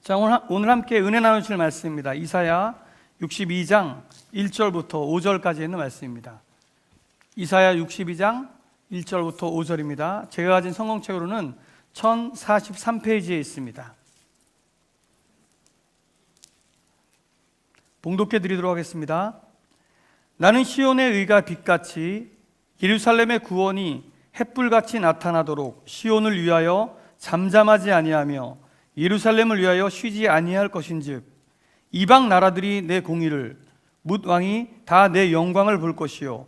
자, 오늘 함께 은혜 나누실 말씀입니다. 이사야 62장 1절부터 5절까지 있는 말씀입니다. 이사야 62장 1절부터 5절입니다. 제가 가진 성경책으로는 1043페이지에 있습니다. 봉독해 드리도록 하겠습니다. 나는 시온의 의가 빛같이 예루살렘의 구원이 햇불같이 나타나도록 시온을 위하여 잠잠하지 아니하며 예루살렘을 위하여 쉬지 아니할 것인즉 이방 나라들이 내 공의를 뭇 왕이 다 내 영광을 볼 것이요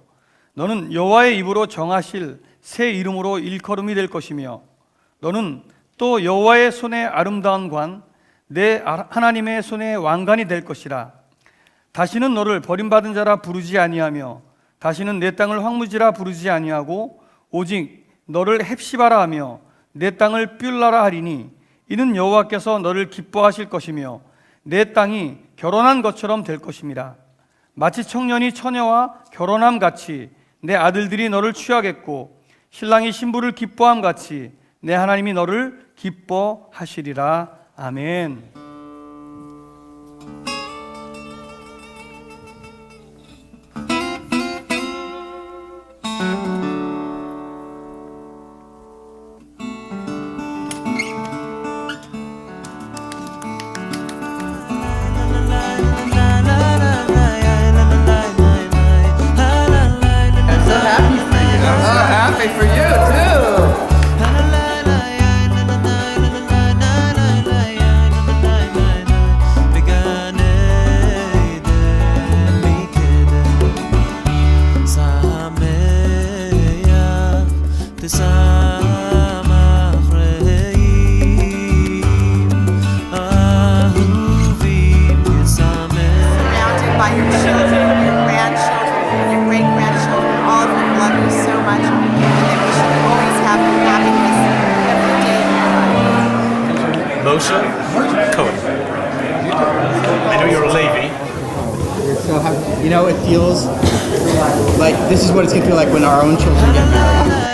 너는 여호와의 입으로 정하실 새 이름으로 일컬음이 될 것이며 너는 또 여호와의 손의 아름다운 관 내 하나님의 손의 왕관이 될 것이라. 다시는 너를 버림받은 자라 부르지 아니하며 다시는 내 땅을 황무지라 부르지 아니하고 오직 너를 헵시바라 하며 내 땅을 뷸라라 하리니 이는 여호와께서 너를 기뻐하실 것이며 내 땅이 결혼한 것처럼 될 것임이라. 마치 청년이 처녀와 결혼함 같이 내 아들들이 너를 취하겠고 신랑이 신부를 기뻐함 같이 내 하나님이 너를 기뻐하시리라. 아멘. Moshe Cohen. I know you're a Levi. So, it feels like this is what it's going to feel like when our own children get married.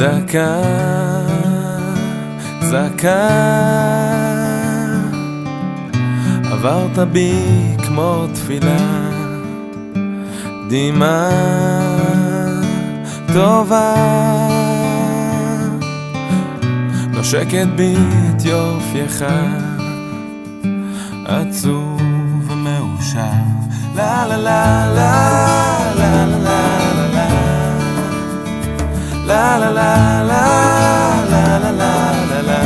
דקה, זקה, עברת בי כמו תפילה, דמעה טובה, נושקת בי את יופייך, עצוב ומאושר, לה לה לה לה לה לה לה La la la la la la la la la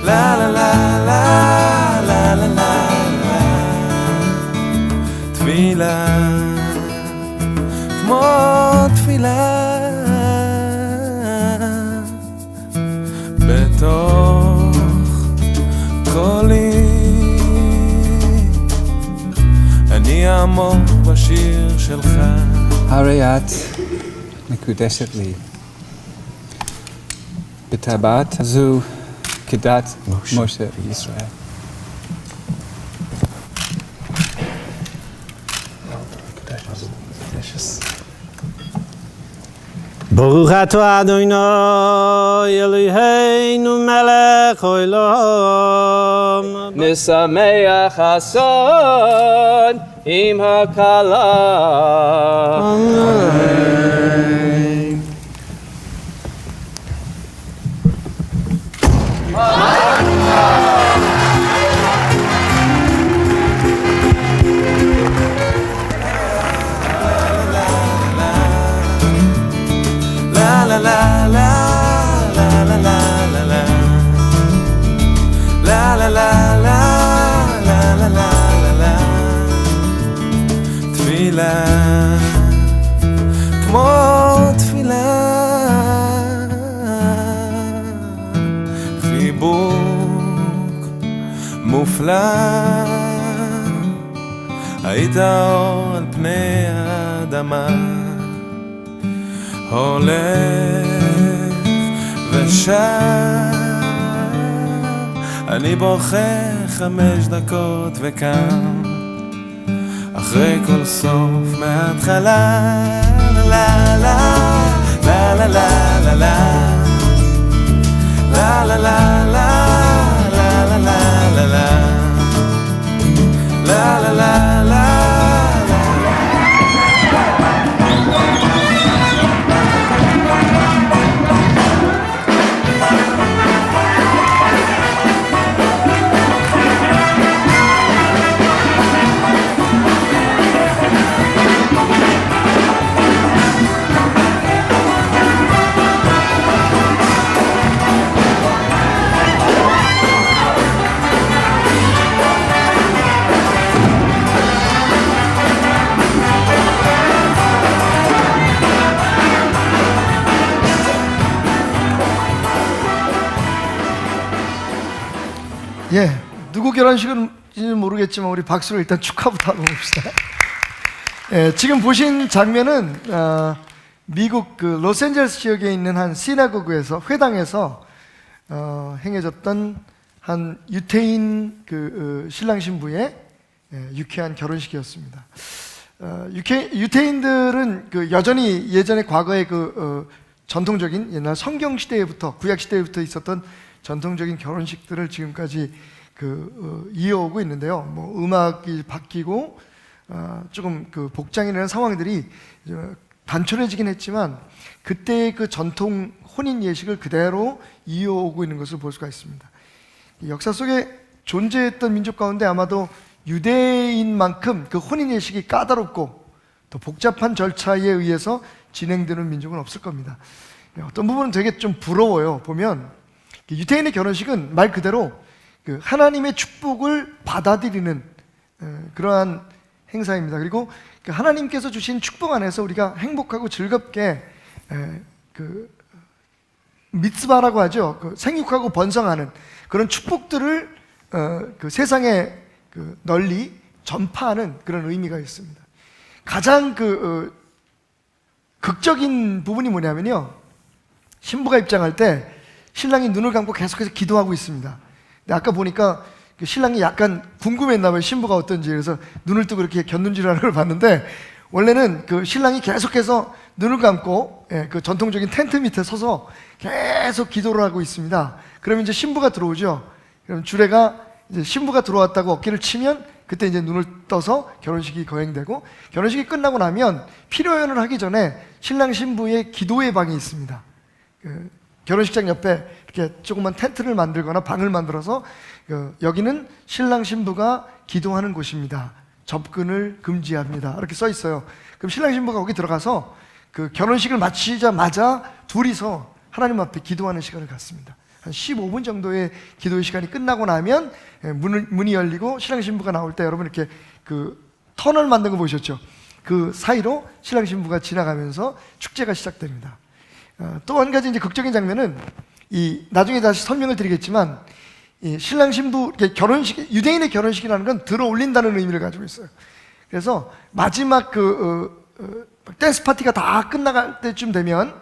La la la la la la la la תפילה כמו תפילה בתוך קולי אני עמוק בשיר שלך הרי את מקודשת לי. בטבעת הזו כדת משה וישראל. ברוך אתה אדוני אלוהינו מלך העולם נשמח אסון עם הכלה. La la la la la la la la נפלא, היית אור על פני האדמה, הולך ושר, אני בוכה 5 דקות וקם, אחרי כל סוף מההתחלה, לה לה לה לה לה לה לה לה לה לה לה לה לה לה לה לה לה לה. 예, 누구 결혼식인지는 모르겠지만 우리 박수로 일단 축하부터 하고 봅시다. 예, 지금 보신 장면은 미국 그 로스앤젤레스 지역에 있는 한 시나고그에서 회당에서 행해졌던 한 유태인 그 신랑 신부의 유쾌한 결혼식이었습니다. 유태인들은 그 여전히 예전에 과거의 그 전통적인 옛날 성경 시대부터 구약 시대부터 있었던 전통적인 결혼식들을 지금까지 이어오고 있는데요. 뭐 음악이 바뀌고 조금 그 복장이라는 상황들이 단촐해지긴 했지만 그때의 그 전통 혼인 예식을 그대로 이어오고 있는 것을 볼 수가 있습니다. 역사 속에 존재했던 민족 가운데 아마도 유대인만큼 그 혼인 예식이 까다롭고 또 복잡한 절차에 의해서 진행되는 민족은 없을 겁니다. 어떤 부분은 되게 좀 부러워요. 보면 유태인의 결혼식은 말 그대로 그 하나님의 축복을 받아들이는 그러한 행사입니다. 그리고 그 하나님께서 주신 축복 안에서 우리가 행복하고 즐겁게 그 미츠바라고 하죠. 그 생육하고 번성하는 그런 축복들을 그 세상에 그 널리 전파하는 그런 의미가 있습니다. 가장 극적인 부분이 뭐냐면요, 신부가 입장할 때 신랑이 눈을 감고 계속해서 기도하고 있습니다. 근데 아까 보니까 그 신랑이 약간 궁금했나 봐요. 신부가 어떤지. 그래서 눈을 뜨고 이렇게 곁눈질하는 걸 봤는데, 원래는 그 신랑이 계속해서 눈을 감고 그 전통적인 텐트 밑에 서서 계속 기도를 하고 있습니다. 그러면 이제 신부가 들어오죠. 그럼 주례가 이제 신부가 들어왔다고 어깨를 치면 그때 이제 눈을 떠서 결혼식이 거행되고, 결혼식이 끝나고 나면 피로연을 하기 전에 신랑 신부의 기도의 방이 있습니다. 결혼식장 옆에 이렇게 조그만 텐트를 만들거나 방을 만들어서 여기는 신랑 신부가 기도하는 곳입니다. 접근을 금지합니다. 이렇게 써 있어요. 그럼 신랑 신부가 거기 들어가서 그 결혼식을 마치자마자 둘이서 하나님 앞에 기도하는 시간을 갖습니다. 한 15분 정도의 기도의 시간이 끝나고 나면 문이 열리고 신랑 신부가 나올 때, 여러분 이렇게 그 터널 만든 거 보셨죠? 그 사이로 신랑 신부가 지나가면서 축제가 시작됩니다. 또 한 가지 이제 극적인 장면은 나중에 다시 설명을 드리겠지만, 이 신랑 신부 결혼식, 유대인의 결혼식이라는 건 들어 올린다는 의미를 가지고 있어요. 그래서 마지막 댄스 파티가 다 끝나갈 때쯤 되면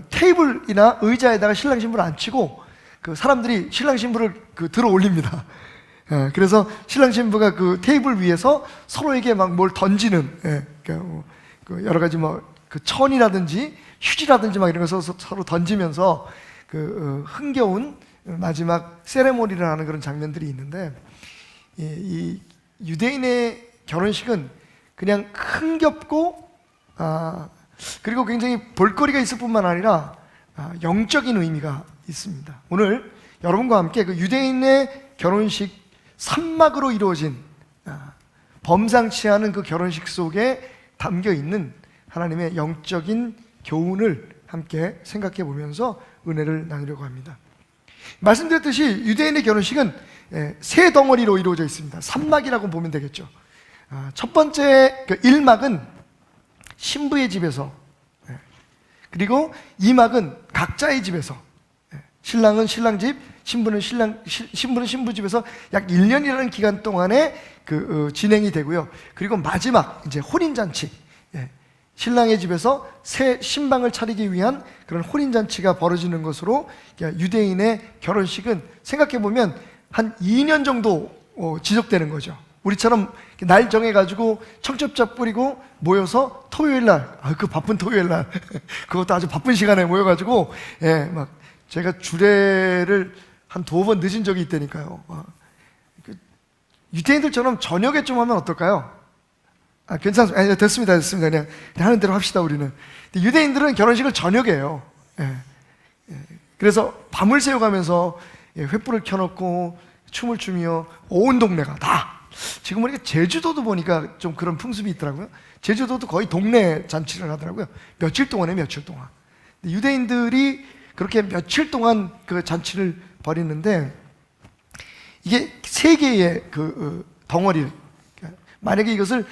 테이블이나 의자에다가 신랑 신부를 앉히고 그 사람들이 신랑 신부를 들어 올립니다. 그래서 신랑 신부가 그 테이블 위에서 서로에게 막 뭘 던지는, 그 여러 가지 그 천이라든지 휴지라든지 막 이런 거 서로 던지면서 흥겨운 마지막 세레모니를 하는 그런 장면들이 있는데, 이 유대인의 결혼식은 그냥 흥겹고 그리고 굉장히 볼거리가 있을 뿐만 아니라 영적인 의미가 있습니다. 오늘 여러분과 함께 그 유대인의 결혼식 3막으로 이루어진 범상치 않은 그 결혼식 속에 담겨 있는 하나님의 영적인 교훈을 함께 생각해 보면서 은혜를 나누려고 합니다. 말씀드렸듯이 유대인의 결혼식은 세 덩어리로 이루어져 있습니다. 3막이라고 보면 되겠죠. 첫 번째 1막은 신부의 집에서, 그리고 2막은 각자의 집에서, 신랑은 신랑 집, 신부는 신부 집에서 약 1년이라는 기간 동안에 진행이 되고요. 그리고 마지막 이제 혼인 잔치, 신랑의 집에서 새 신방을 차리기 위한 그런 혼인 잔치가 벌어지는 것으로 유대인의 결혼식은 생각해 보면 한 2년 정도 지속되는 거죠. 우리처럼 날 정해가지고 청첩장 뿌리고 모여서 토요일날, 그 바쁜 토요일날, 그것도 아주 바쁜 시간에 모여가지고, 막 제가 주례를 한 2번 늦은 적이 있다니까요. 유대인들처럼 저녁에 좀 하면 어떨까요? 괜찮습니다. 아니, 됐습니다. 그냥 하는 대로 합시다, 우리는. 근데 유대인들은 결혼식을 저녁에 해요. 그래서 밤을 새워가면서 횃불을 켜놓고 춤을 추며 온 동네가 다. 지금 보니까 제주도도 보니까 좀 그런 풍습이 있더라고요. 제주도도 거의 동네 잔치를 하더라고요. 며칠 동안에 며칠 동안. 유대인들이 그렇게 며칠 동안 그 잔치를 벌이는데 이게 세 개의 덩어리를, 만약에 이것을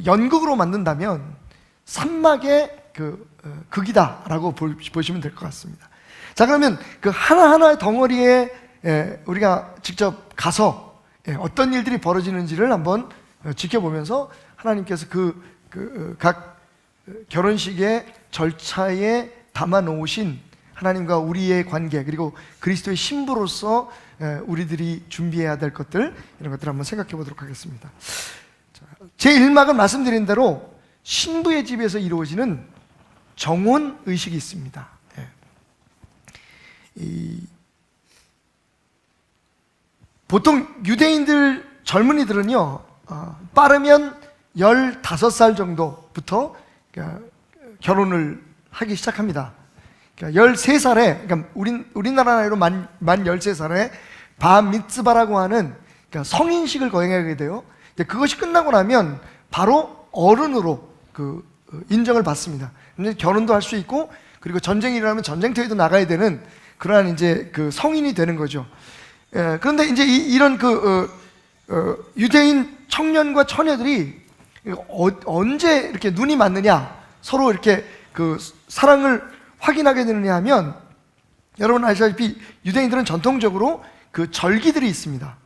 연극으로 만든다면 산막의 극이다라고 보시면 될 것 같습니다. 자, 그러면 그 하나하나의 덩어리에 우리가 직접 가서 어떤 일들이 벌어지는지를 한번 지켜보면서 하나님께서 각 결혼식의 절차에 담아 놓으신 하나님과 우리의 관계, 그리고 그리스도의 신부로서 우리들이 준비해야 될 것들, 이런 것들을 한번 생각해 보도록 하겠습니다. 제 1막은 말씀드린 대로 신부의 집에서 이루어지는 정혼 의식이 있습니다. 보통 유대인들 젊은이들은요, 빠르면 15살 정도부터 결혼을 하기 시작합니다. 13살에, 그러니까 우리나라 나이로 만 13살에 바미츠바라고 하는 성인식을 거행하게 돼요. 그것이 끝나고 나면 바로 어른으로 인정을 받습니다. 근데 결혼도 할 수 있고, 그리고 전쟁이 일어나면 전쟁터에도 나가야 되는 그러한 이제 성인이 되는 거죠. 그런데 이제 이런 유대인 청년과 처녀들이 언제 이렇게 눈이 맞느냐, 서로 이렇게 사랑을 확인하게 되느냐 하면, 여러분 아시다시피 유대인들은 전통적으로 절기들이 있습니다.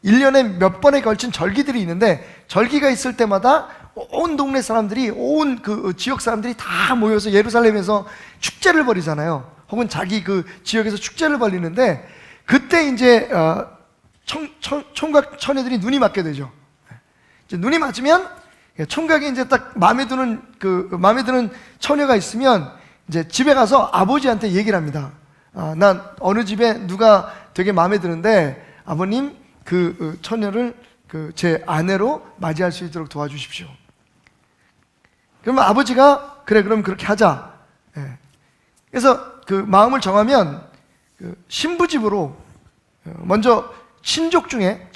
1년에 몇 번에 걸친 절기들이 있는데, 절기가 있을 때마다 온 동네 사람들이, 온 지역 사람들이 다 모여서 예루살렘에서 축제를 벌이잖아요. 혹은 자기 지역에서 축제를 벌이는데, 그때 이제 총각 처녀들이 눈이 맞게 되죠. 이제 눈이 맞으면 총각이 이제 딱 마음에 드는 처녀가 있으면 이제 집에 가서 아버지한테 얘기를 합니다. 난 어느 집에 누가 되게 마음에 드는데 아버님 처녀를 제 아내로 맞이할 수 있도록 도와주십시오. 그러면 아버지가 그래, 그럼 그렇게 하자. 그래서 마음을 정하면 신부집으로 먼저 친척 중에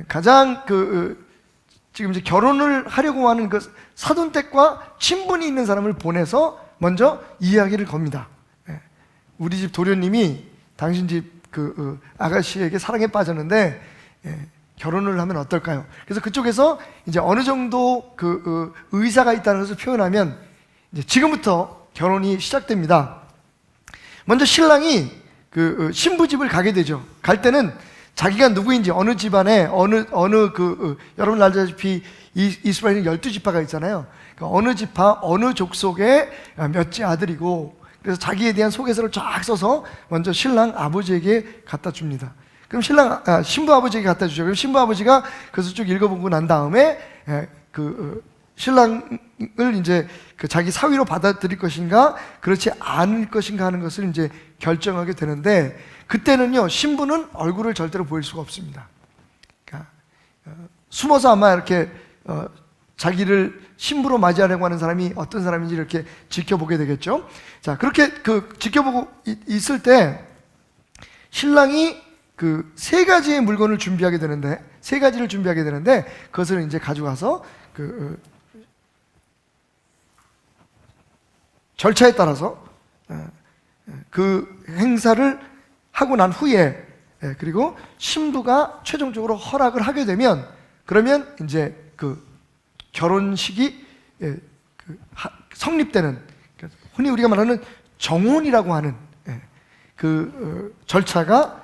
가장 지금 이제 결혼을 하려고 하는 사돈댁과 친분이 있는 사람을 보내서 먼저 이야기를 겁니다. 우리 집 도련님이 당신 집 아가씨에게 사랑에 빠졌는데 결혼을 하면 어떨까요? 그래서 그쪽에서 이제 어느 정도 의사가 있다는 것을 표현하면 이제 지금부터 결혼이 시작됩니다. 먼저 신랑이 신부집을 가게 되죠. 갈 때는 자기가 누구인지, 어느 집안에 여러분 알다시피 이스라엘은 12지파가 있잖아요. 그러니까 어느 지파, 어느 족속의 몇째 아들이고, 그래서 자기에 대한 소개서를 쫙 써서 먼저 신랑 아버지에게 갖다 줍니다. 그럼 신부 아버지에게 갖다 주죠. 그럼 신부 아버지가 그것을 쭉 읽어보고 난 다음에 신랑을 이제 자기 사위로 받아들일 것인가, 그렇지 않을 것인가 하는 것을 이제 결정하게 되는데, 그때는요, 신부는 얼굴을 절대로 보일 수가 없습니다. 그러니까 숨어서 아마 이렇게 자기를 신부로 맞이하려고 하는 사람이 어떤 사람인지 이렇게 지켜보게 되겠죠. 자, 그렇게 지켜보고 있을 때 신랑이 3가지의 물건을 준비하게 되는데, 3가지를 준비하게 되는데, 그것을 이제 가져가서 절차에 따라서 그 행사를 하고 난 후에, 그리고 신부가 최종적으로 허락을 하게 되면, 그러면 이제 결혼식이 성립되는, 흔히 우리가 말하는 정혼이라고 하는 절차가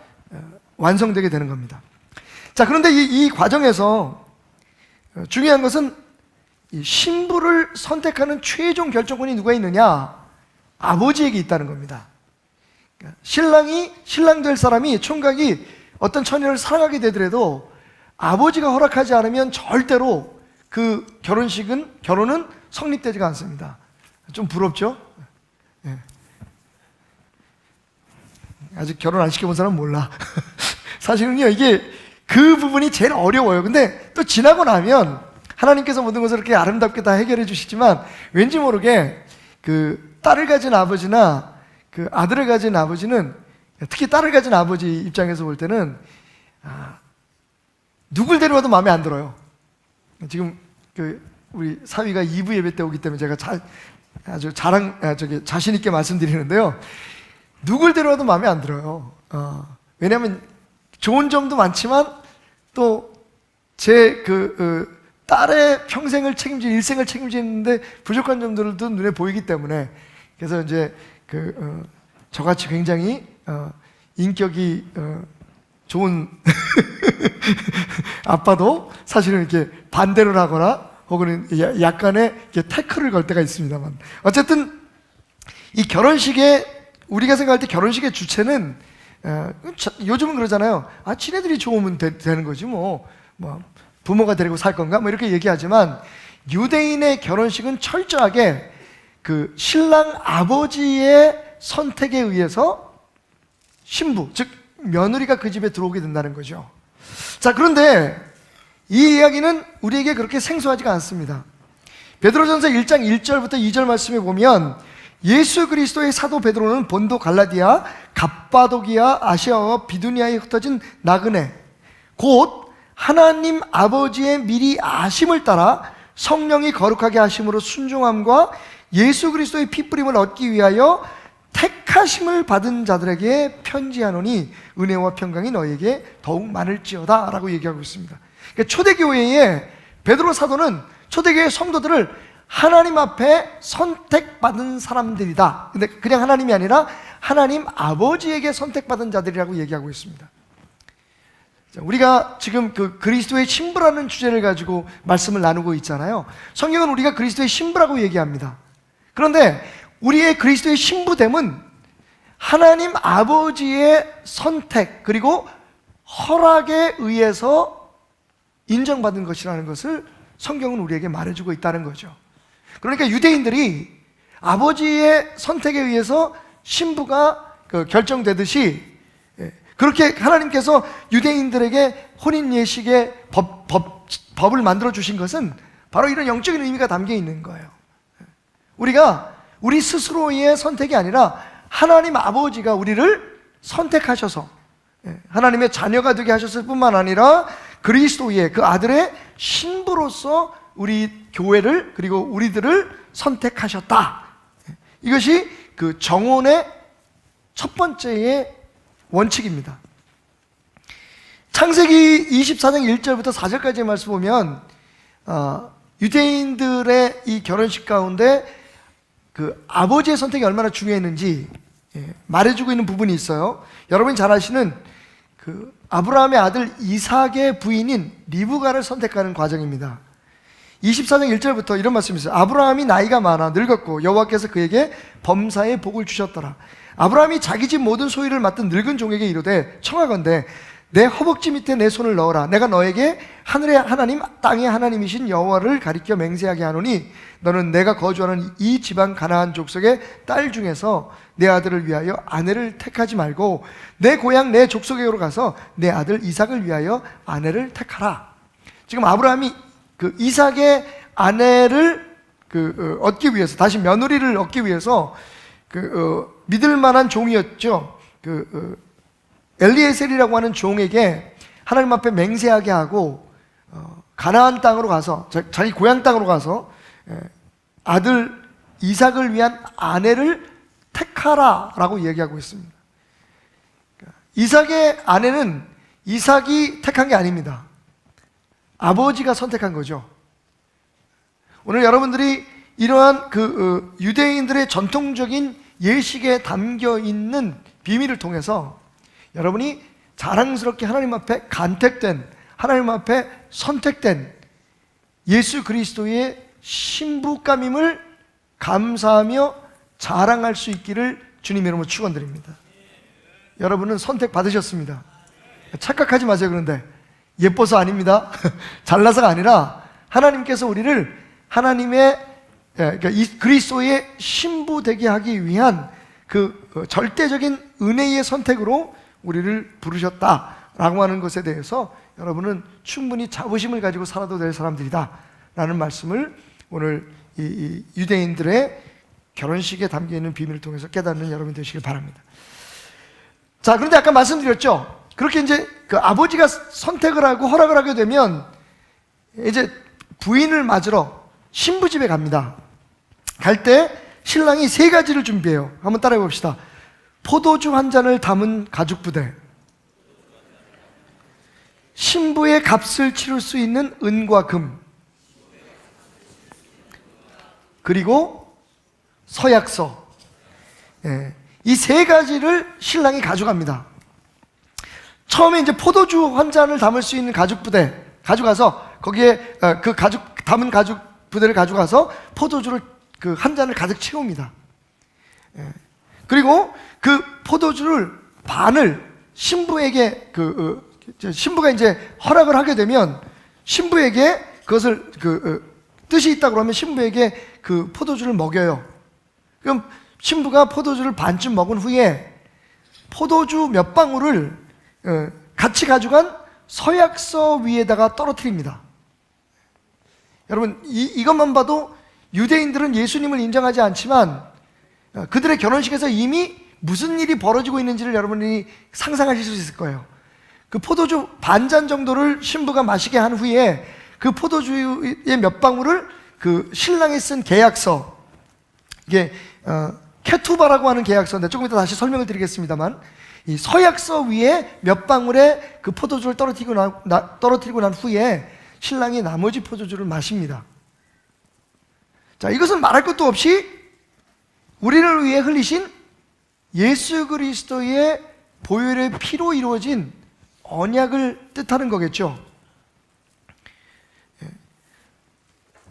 완성되게 되는 겁니다. 자, 그런데 이 과정에서 중요한 것은 이 신부를 선택하는 최종 결정권이 누가 있느냐? 아버지에게 있다는 겁니다. 그러니까 신랑 될 사람이, 총각이 어떤 처녀를 사랑하게 되더라도 아버지가 허락하지 않으면 절대로 그 결혼은 성립되지가 않습니다. 좀 부럽죠? 네. 아직 결혼 안 시켜본 사람은 몰라. 사실은요, 이게 그 부분이 제일 어려워요. 근데 또 지나고 나면 하나님께서 모든 것을 이렇게 아름답게 다 해결해 주시지만 왠지 모르게 그 딸을 가진 아버지나 그 아들을 가진 아버지는, 특히 딸을 가진 아버지 입장에서 볼 때는 누굴 데려와도 마음에 안 들어요. 지금 우리 사위가 2부 예배 때 오기 때문에 제가 아주 자신 있게 말씀드리는데요. 누굴 데려와도 마음에 안 들어요. 왜냐하면 좋은 점도 많지만 또 제 딸의 평생을 책임질, 일생을 책임지는데 부족한 점들도 눈에 보이기 때문에, 그래서 이제 저같이 굉장히 인격이 좋은 아빠도 사실은 이렇게 반대를 하거나 혹은 약간의 태클을 걸 때가 있습니다만, 어쨌든 이 결혼식에, 우리가 생각할 때 결혼식의 주체는 요즘은 그러잖아요. 지네들이 좋으면 되는 거지 뭐 부모가 데리고 살 건가 뭐 이렇게 얘기하지만, 유대인의 결혼식은 철저하게 그 신랑 아버지의 선택에 의해서 신부, 즉 며느리가 그 집에 들어오게 된다는 거죠. 자, 그런데 이 이야기는 우리에게 그렇게 생소하지가 않습니다. 베드로전서 1장 1절부터 2절 말씀에 보면, 예수 그리스도의 사도 베드로는 본도, 갈라디아, 갑바도기아, 아시아와 비두니아에 흩어진 나그네, 곧 하나님 아버지의 미리 아심을 따라 성령이 거룩하게 하심으로 순종함과 예수 그리스도의 피뿌림을 얻기 위하여 택하심을 받은 자들에게 편지하노니 은혜와 평강이 너에게 더욱 많을지어다 라고 얘기하고 있습니다. 그러니까 초대교회의 베드로 사도는 초대교회 성도들을 하나님 앞에 선택받은 사람들이다. 근데 그냥 하나님이 아니라 하나님 아버지에게 선택받은 자들이라고 얘기하고 있습니다. 자, 우리가 지금 그리스도의 신부라는 주제를 가지고 말씀을 나누고 있잖아요. 성경은 우리가 그리스도의 신부라고 얘기합니다. 그런데 우리의 그리스도의 신부됨은 하나님 아버지의 선택 그리고 허락에 의해서 인정받은 것이라는 것을 성경은 우리에게 말해주고 있다는 거죠. 그러니까 유대인들이 아버지의 선택에 의해서 신부가 결정되듯이, 그렇게 하나님께서 유대인들에게 혼인 예식의 법을 만들어 주신 것은 바로 이런 영적인 의미가 담겨 있는 거예요. 우리가 우리 스스로의 선택이 아니라 하나님 아버지가 우리를 선택하셔서 하나님의 자녀가 되게 하셨을 뿐만 아니라 그리스도의 그 아들의 신부로서 우리 교회를 그리고 우리들을 선택하셨다. 이것이 그 정혼의 첫 번째의 원칙입니다. 창세기 24장 1절부터 4절까지의 말씀 보면 유대인들의 이 결혼식 가운데 그 아버지의 선택이 얼마나 중요했는지 말해주고 있는 부분이 있어요. 여러분이 잘 아시는 그 아브라함의 아들 이삭의 부인인 리브가를 선택하는 과정입니다. 24장 1절부터 이런 말씀이 있어요. 아브라함이 나이가 많아 늙었고 여호와께서 그에게 범사의 복을 주셨더라. 아브라함이 자기 집 모든 소유를 맡은 늙은 종에게 이르되 청하건대 내 허벅지 밑에 내 손을 넣어라. 내가 너에게 하늘의 하나님 땅의 하나님이신 여호와를 가리켜 맹세하게 하노니 너는 내가 거주하는 이 지방 가나안 족속의 딸 중에서 내 아들을 위하여 아내를 택하지 말고 내 고향 내 족속에로 가서 내 아들 이삭을 위하여 아내를 택하라. 지금 아브라함이 그 이삭의 아내를 얻기 위해서, 다시 며느리를 얻기 위해서 믿을 만한 종이었죠. 엘리에셀이라고 하는 종에게 하나님 앞에 맹세하게 하고 가나안 땅으로 가서, 자기 고향 땅으로 가서 아들 이삭을 위한 아내를 택하라라고 얘기하고 있습니다. 이삭의 아내는 이삭이 택한 게 아닙니다. 아버지가 선택한 거죠. 오늘 여러분들이 이러한 유대인들의 전통적인 예식에 담겨 있는 비밀을 통해서 여러분이 자랑스럽게 하나님 앞에 간택된, 하나님 앞에 선택된 예수 그리스도의 신부감임을 감사하며 자랑할 수 있기를 주님의 이름으로 축원드립니다. 여러분은 선택 받으셨습니다. 착각하지 마세요. 그런데 예뻐서 아닙니다. 잘나서가 아니라 하나님께서 우리를 하나님의, 그러니까 이 그리스도의 신부 되게 하기 위한 그 절대적인 은혜의 선택으로 우리를 부르셨다라고 하는 것에 대해서 여러분은 충분히 자부심을 가지고 살아도 될 사람들이다 라는 말씀을 오늘 이 유대인들의 결혼식에 담겨있는 비밀을 통해서 깨닫는 여러분 되시길 바랍니다. 자, 그런데 아까 말씀드렸죠. 그렇게 이제 그 아버지가 선택을 하고 허락을 하게 되면 이제 부인을 맞으러 신부 집에 갑니다. 갈 때 신랑이 3가지를 준비해요. 한번 따라해 봅시다. 포도주 한 잔을 담은 가죽 부대, 신부의 값을 치를 수 있는 은과 금, 그리고 서약서. 이 3가지를 신랑이 가져갑니다. 처음에 이제 포도주 한 잔을 담을 수 있는 가죽 부대 가져가서 거기에 그 담은 가죽 부대를 가져가서 포도주를 그 한 잔을 가득 채웁니다. 그리고 그 포도주를 반을 신부에게 신부가 이제 허락을 하게 되면 신부에게 그것을 뜻이 있다 그러면 신부에게 그 포도주를 먹여요. 그럼 신부가 포도주를 반쯤 먹은 후에 포도주 몇 방울을 같이 가져간 서약서 위에다가 떨어뜨립니다. 여러분 이것만 봐도 유대인들은 예수님을 인정하지 않지만 그들의 결혼식에서 이미 무슨 일이 벌어지고 있는지를 여러분이 상상하실 수 있을 거예요. 그 포도주 반잔 정도를 신부가 마시게 한 후에 그 포도주의 몇 방울을 그 신랑이 쓴 계약서, 이게 케투바라고 하는 계약서인데 조금 이따 다시 설명을 드리겠습니다만, 이 서약서 위에 몇 방울의 그 포도주를 떨어뜨리고 난 후에 신랑이 나머지 포도주를 마십니다. 자, 이것은 말할 것도 없이 우리를 위해 흘리신 예수 그리스도의 보혈의 피로 이루어진 언약을 뜻하는 거겠죠.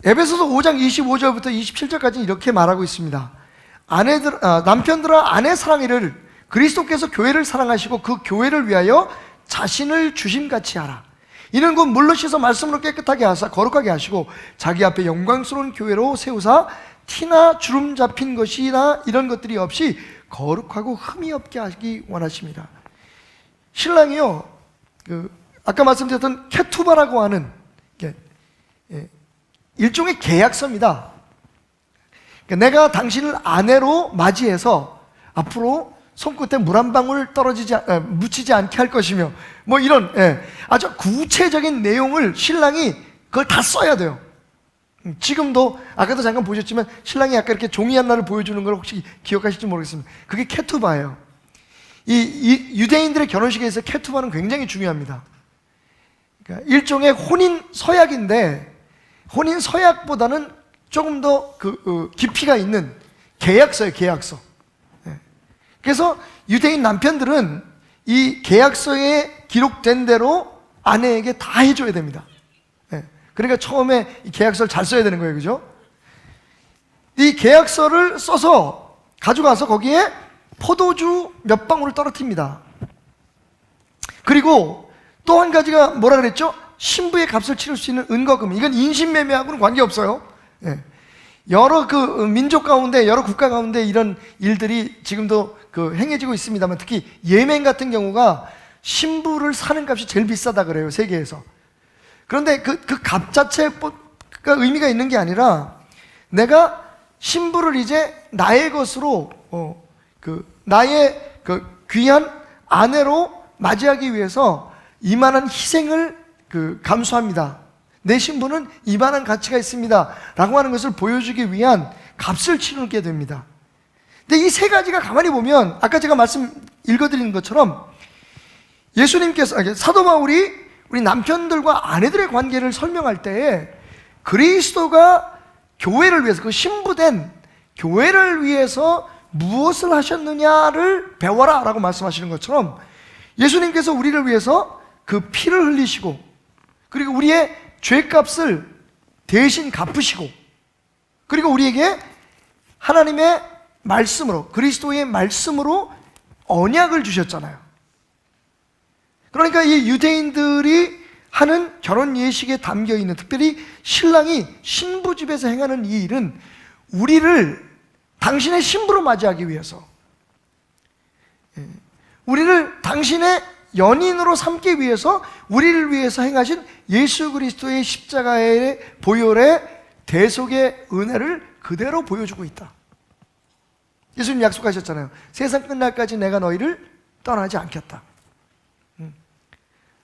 에베소서 5장 25절부터 27절까지 이렇게 말하고 있습니다. 남편들아 아내 사랑하기를 그리스도께서 교회를 사랑하시고 그 교회를 위하여 자신을 주심같이 하라. 이는 곧 물로 씻어 말씀으로 깨끗하게 하사 거룩하게 하시고 자기 앞에 영광스러운 교회로 세우사 티나 주름 잡힌 것이나 이런 것들이 없이 거룩하고 흠이 없게 하기 원하십니다. 신랑이요, 아까 말씀드렸던 케투바라고 하는 일종의 계약서입니다. 내가 당신을 아내로 맞이해서 앞으로 손끝에 물 한 방울 묻히지 않게 할 것이며 뭐 이런 아주 구체적인 내용을 신랑이 그걸 다 써야 돼요. 지금도 아까도 잠깐 보셨지만 신랑이 약간 이렇게 종이 하나를 보여주는 걸 혹시 기억하실지 모르겠습니다. 그게 케투바예요. 이 유대인들의 결혼식에서 케투바는 굉장히 중요합니다. 그러니까 일종의 혼인 서약인데 혼인 서약보다는 조금 더 깊이가 있는 계약서예요, 계약서. 그래서 유대인 남편들은 이 계약서에 기록된 대로 아내에게 다 해줘야 됩니다. 그러니까 처음에 이 계약서를 잘 써야 되는 거예요, 그죠? 이 계약서를 써서 가져가서 거기에 포도주 몇 방울을 떨어뜨립니다. 그리고 또 한 가지가 뭐라 그랬죠? 신부의 값을 치를 수 있는 은거금. 이건 인신매매하고는 관계없어요. 여러 민족 가운데, 여러 국가 가운데 이런 일들이 지금도 행해지고 있습니다만, 특히 예멘 같은 경우가 신부를 사는 값이 제일 비싸다 그래요, 세계에서. 그런데 그 값 자체가 의미가 있는 게 아니라 내가 신부를 이제 나의 것으로 나의 귀한 아내로 맞이하기 위해서 이만한 희생을 감수합니다. 내 신부는 이만한 가치가 있습니다 라고 하는 것을 보여주기 위한 값을 치르게 됩니다. 근데 이 3가지가 가만히 보면 아까 제가 말씀 읽어드리는 것처럼 예수님께서 사도 바울이 우리 남편들과 아내들의 관계를 설명할 때에 그리스도가 교회를 위해서 그 신부된 교회를 위해서 무엇을 하셨느냐를 배워라 라고 말씀하시는 것처럼 예수님께서 우리를 위해서 그 피를 흘리시고 그리고 우리의 죄값을 대신 갚으시고 그리고 우리에게 하나님의 말씀으로 그리스도의 말씀으로 언약을 주셨잖아요. 그러니까 이 유대인들이 하는 결혼 예식에 담겨 있는 특별히 신랑이 신부 집에서 행하는 이 일은 우리를 당신의 신부로 맞이하기 위해서 우리를 당신의 연인으로 삼기 위해서 우리를 위해서 행하신 예수 그리스도의 십자가의 보혈의 대속의 은혜를 그대로 보여주고 있다. 예수님 약속하셨잖아요. 세상 끝날까지 내가 너희를 떠나지 않겠다.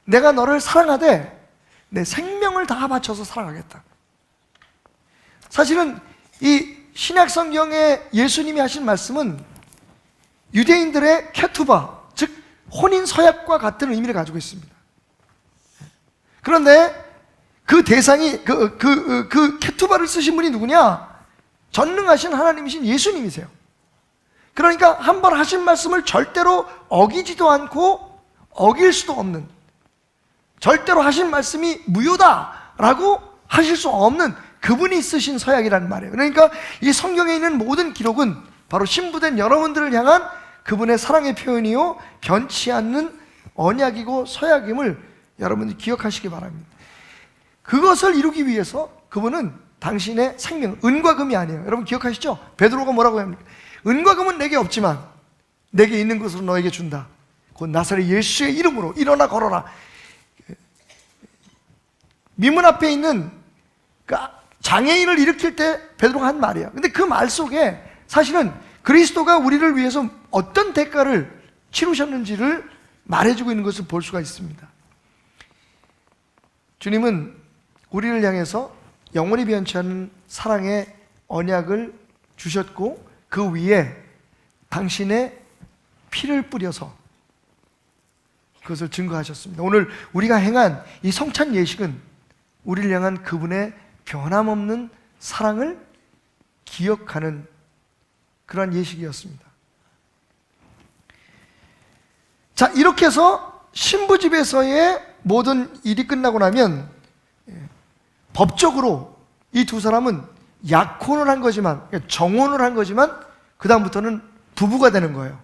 내가 너를 사랑하되 내 생명을 다 바쳐서 사랑하겠다. 사실은 이 신약 성경에 예수님이 하신 말씀은 유대인들의 케투바, 즉 혼인 서약과 같은 의미를 가지고 있습니다. 그런데 그 대상이 그 케투바를 쓰신 분이 누구냐? 전능하신 하나님이신 예수님이세요. 그러니까 한 번 하신 말씀을 절대로 어기지도 않고 어길 수도 없는, 절대로 하신 말씀이 무효다라고 하실 수 없는 그분이 쓰신 서약이라는 말이에요. 그러니까 이 성경에 있는 모든 기록은 바로 신부된 여러분들을 향한 그분의 사랑의 표현이요 변치 않는 언약이고 서약임을 여러분들이 기억하시기 바랍니다. 그것을 이루기 위해서 그분은 당신의 생명, 은과 금이 아니에요. 여러분 기억하시죠? 베드로가 뭐라고 합니까? 은과 금은 내게 없지만 내게 있는 것으로 너에게 준다. 곧 나사렛 예수의 이름으로 일어나 걸어라. 미문 앞에 있는 그 장애인을 일으킬 때 베드로가 한 말이에요. 근데 그 말 속에 사실은 그리스도가 우리를 위해서 어떤 대가를 치르셨는지를 말해주고 있는 것을 볼 수가 있습니다. 주님은 우리를 향해서 영원히 변치 않는 사랑의 언약을 주셨고 그 위에 당신의 피를 뿌려서 그것을 증거하셨습니다. 오늘 우리가 행한 이 성찬 예식은 우리를 향한 그분의 변함없는 사랑을 기억하는 그러한 예식이었습니다. 자, 이렇게 해서 신부집에서의 모든 일이 끝나고 나면 법적으로 이 두 사람은 약혼을 한 거지만, 정혼을 한 거지만 그 다음부터는 부부가 되는 거예요.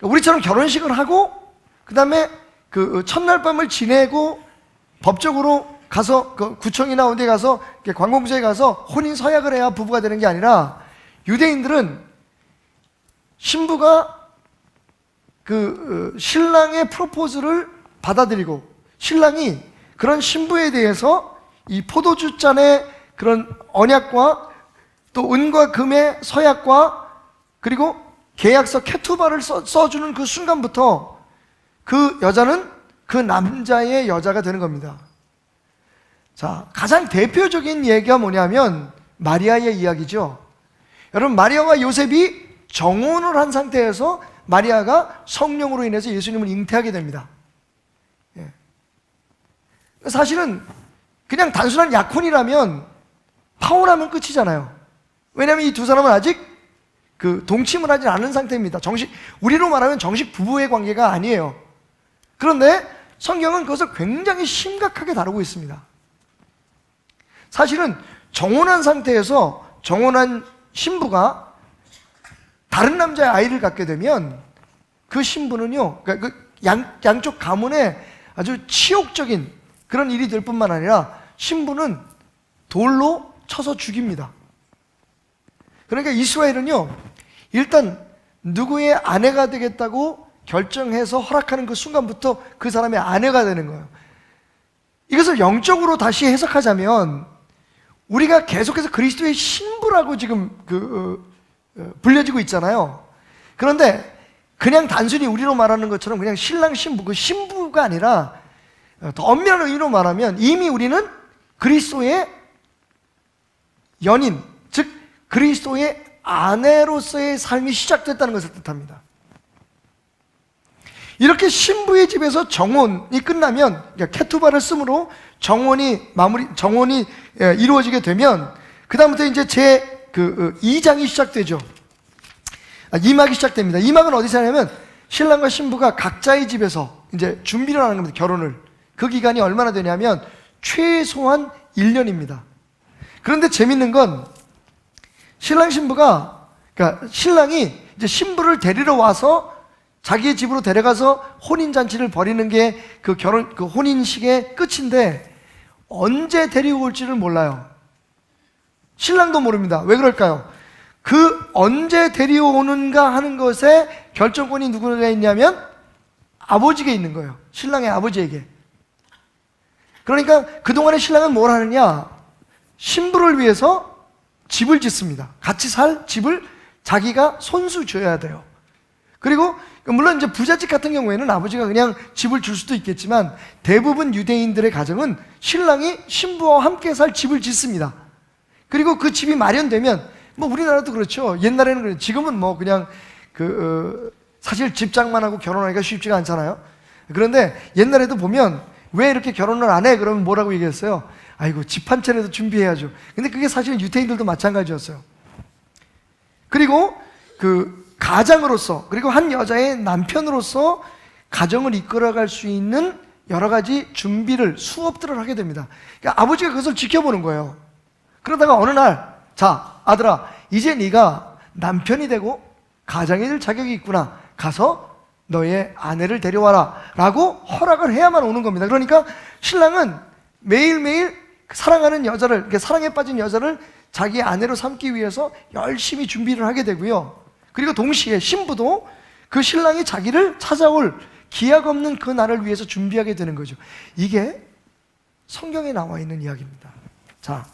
우리처럼 결혼식을 하고 그 다음에 그 첫날 밤을 지내고 법적으로 가서 그 구청이나 어디 가서 관공서에 가서 혼인 서약을 해야 부부가 되는 게 아니라 유대인들은 신부가 그 신랑의 프로포즈를 받아들이고 신랑이 그런 신부에 대해서 이 포도주 잔의 그런 언약과 또 은과 금의 서약과 그리고 계약서 케투바를 써주는 그 순간부터 그 여자는 그 남자의 여자가 되는 겁니다. 자, 가장 대표적인 얘기가 뭐냐면 마리아의 이야기죠. 여러분, 마리아와 요셉이 정혼을 한 상태에서 마리아가 성령으로 인해서 예수님을 잉태하게 됩니다. 사실은 그냥 단순한 약혼이라면 파혼하면 끝이잖아요. 왜냐하면 이 두 사람은 아직 그 동침을 하지 않은 상태입니다. 우리로 말하면 정식 부부의 관계가 아니에요. 그런데 성경은 그것을 굉장히 심각하게 다루고 있습니다. 사실은 정혼한 상태에서 정혼한 신부가 다른 남자의 아이를 갖게 되면 그 신부는요, 그러니까 그 양쪽 가문에 아주 치욕적인 그런 일이 될 뿐만 아니라 신부는 돌로 쳐서 죽입니다. 그러니까 이스라엘은요, 일단 누구의 아내가 되겠다고 결정해서 허락하는 그 순간부터 그 사람의 아내가 되는 거예요. 이것을 영적으로 다시 해석하자면 우리가 계속해서 그리스도의 신부라고 지금 불려지고 있잖아요. 그런데 그냥 단순히 우리로 말하는 것처럼 그냥 신랑 신부, 그 신부가 아니라 더 엄밀한 의미로 말하면 이미 우리는 그리스도의 연인, 즉 그리스도의 아내로서의 삶이 시작됐다는 것을 뜻합니다. 이렇게 신부의 집에서 정혼이 끝나면, 그러니까 케투바를 쓰므로 정혼이 이루어지게 되면 그 다음부터 이제 제 그 2장이 시작되죠. 2막이 시작됩니다. 2막은 어디서 하냐면 신랑과 신부가 각자의 집에서 이제 준비를 하는 겁니다. 결혼을. 그 기간이 얼마나 되냐면 최소한 1년입니다. 그런데 재밌는 건 신랑 신부가, 그러니까 신랑이 이제 신부를 데리러 와서 자기의 집으로 데려가서 혼인잔치를 벌이는 게 그 결혼, 그 혼인식의 끝인데 언제 데리고 올지를 몰라요. 신랑도 모릅니다. 왜 그럴까요? 그 언제 데려오는가 하는 것에 결정권이 누구에게 있냐면 아버지에게 있는 거예요. 신랑의 아버지에게. 그러니까 그동안에 신랑은 뭘 하느냐? 신부를 위해서 집을 짓습니다. 같이 살 집을 자기가 손수 줘야 돼요. 그리고 물론 이제 부잣집 같은 경우에는 아버지가 그냥 집을 줄 수도 있겠지만 대부분 유대인들의 가정은 신랑이 신부와 함께 살 집을 짓습니다. 그리고 그 집이 마련되면 뭐 우리나라도 그렇죠. 옛날에는 그래요. 지금은 뭐 그냥 사실 집장만 하고 결혼하기가 쉽지가 않잖아요. 그런데 옛날에도 보면 왜 이렇게 결혼을 안 해? 그러면 뭐라고 얘기했어요? 아이고 집 한 채라도 준비해야죠. 근데 그게 사실 유대인들도 마찬가지였어요. 그리고 그 가장으로서, 그리고 한 여자의 남편으로서 가정을 이끌어갈 수 있는 여러 가지 준비를, 수업들을 하게 됩니다. 그러니까 아버지가 그것을 지켜보는 거예요. 그러다가 어느 날, 자 아들아 이제 네가 남편이 되고 가장이 될 자격이 있구나. 가서 너의 아내를 데려와라 라고 허락을 해야만 오는 겁니다. 그러니까 신랑은 매일매일 사랑하는 여자를, 이렇게 사랑에 빠진 여자를 자기 아내로 삼기 위해서 열심히 준비를 하게 되고요. 그리고 동시에 신부도 그 신랑이 자기를 찾아올 기약 없는 그 날을 위해서 준비하게 되는 거죠. 이게 성경에 나와 있는 이야기입니다. 자,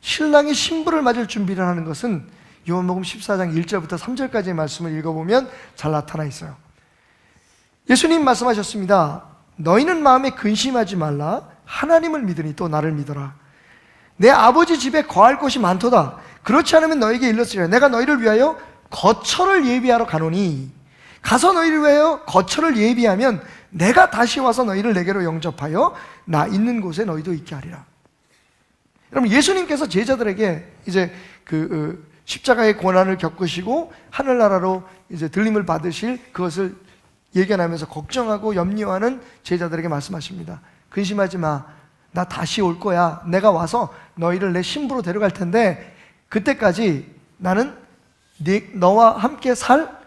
신랑이 신부를 맞을 준비를 하는 것은 요한복음 14장 1절부터 3절까지의 말씀을 읽어보면 잘 나타나 있어요. 예수님 말씀하셨습니다. 너희는 마음에 근심하지 말라. 하나님을 믿으니 또 나를 믿어라. 내 아버지 집에 거할 곳이 많도다. 그렇지 않으면 너에게 일렀으리라. 내가 너희를 위하여 거처를 예비하러 가노니 가서 너희를 위하여 거처를 예비하면 내가 다시 와서 너희를 내게로 영접하여 나 있는 곳에 너희도 있게 하리라. 여러분, 예수님께서 제자들에게 이제 십자가의 고난을 겪으시고 하늘나라로 이제 들림을 받으실 그것을 예견하면서 걱정하고 염려하는 제자들에게 말씀하십니다. 근심하지 마. 나 다시 올 거야. 내가 와서 너희를 내 신부로 데려갈 텐데 그때까지 나는 너와 함께 살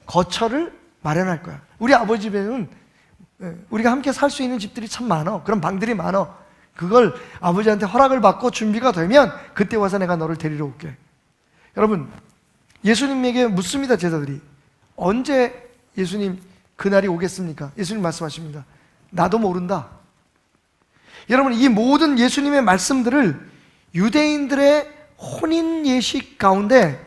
거처를 마련할 거야. 우리 아버지 집에는 우리가 함께 살 수 있는 집들이 참 많아. 그런 방들이 많아. 그걸 아버지한테 허락을 받고 준비가 되면 그때 와서 내가 너를 데리러 올게. 여러분, 예수님에게 묻습니다. 제자들이 언제 예수님 그날이 오겠습니까? 예수님 말씀하십니다. 나도 모른다. 여러분, 이 모든 예수님의 말씀들을 유대인들의 혼인 예식 가운데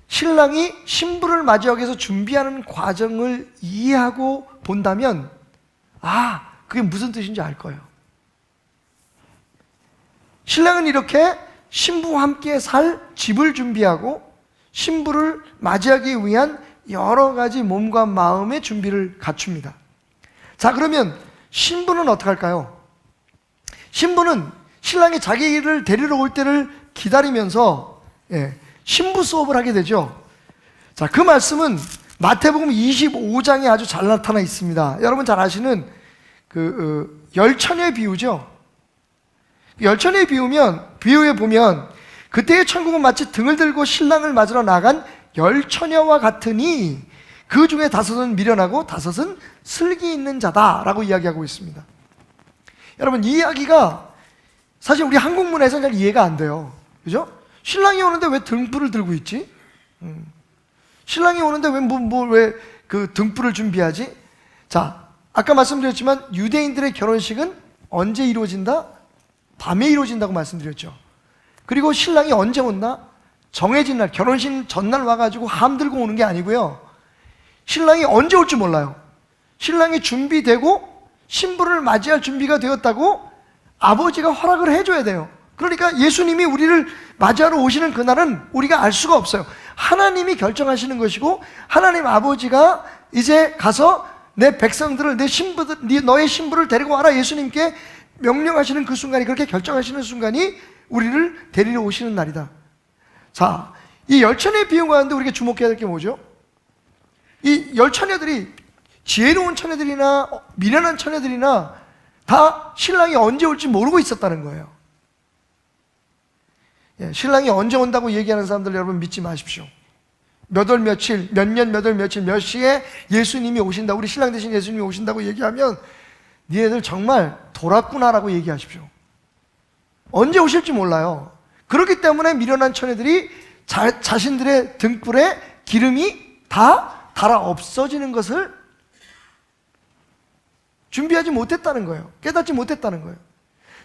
신랑이 신부를 맞이하기 위해서 준비하는 과정을 이해하고 본다면 그게 무슨 뜻인지 알 거예요. 신랑은 이렇게 신부와 함께 살 집을 준비하고 신부를 맞이하기 위한 여러 가지 몸과 마음의 준비를 갖춥니다. 자, 그러면 신부는 어떻게 할까요? 신부는 신랑이 자기를 데리러 올 때를 기다리면서 신부 수업을 하게 되죠. 자, 그 말씀은 마태복음 25장에 아주 잘 나타나 있습니다. 여러분 잘 아시는 열처녀의 비유죠. 열처녀의 비유에 보면 그때의 천국은 마치 등을 들고 신랑을 맞으러 나간 열처녀와 같으니 그 중에 5은 미련하고 5은 슬기 있는 자다라고 이야기하고 있습니다. 여러분, 이 이야기가 사실 우리 한국 문화에서는 잘 이해가 안 돼요. 그죠? 신랑이 오는데 왜 등불을 들고 있지? 신랑이 오는데 왜 그 등불을 준비하지? 자, 아까 말씀드렸지만 유대인들의 결혼식은 언제 이루어진다? 밤에 이루어진다고 말씀드렸죠. 그리고 신랑이 언제 온다? 정해진 날, 결혼식 전날 와가지고 함 들고 오는 게 아니고요. 신랑이 언제 올지 몰라요. 신랑이 준비되고 신부를 맞이할 준비가 되었다고 아버지가 허락을 해줘야 돼요. 그러니까 예수님이 우리를 맞이하러 오시는 그날은 우리가 알 수가 없어요. 하나님이 결정하시는 것이고 하나님 아버지가 이제 가서 내 백성들을, 너의 신부를 데리고 와라 예수님께 명령하시는 그 순간이, 그렇게 결정하시는 순간이 우리를 데리러 오시는 날이다. 자, 이 열처녀의 비유 가운데 우리가 주목해야 될 게 뭐죠? 이 열처녀들이 지혜로운 처녀들이나 미련한 처녀들이나 다 신랑이 언제 올지 모르고 있었다는 거예요. 예, 신랑이 언제 온다고 얘기하는 사람들 여러분 믿지 마십시오. 몇 월 며칠, 몇 년 몇 월 며칠 몇 시에 예수님이 오신다, 우리 신랑 대신 예수님이 오신다고 얘기하면 니네들 정말 돌았구나라고 얘기하십시오. 언제 오실지 몰라요. 그렇기 때문에 미련한 처녀들이 자신들의 등불에 기름이 다 달아 없어지는 것을 준비하지 못했다는 거예요. 깨닫지 못했다는 거예요.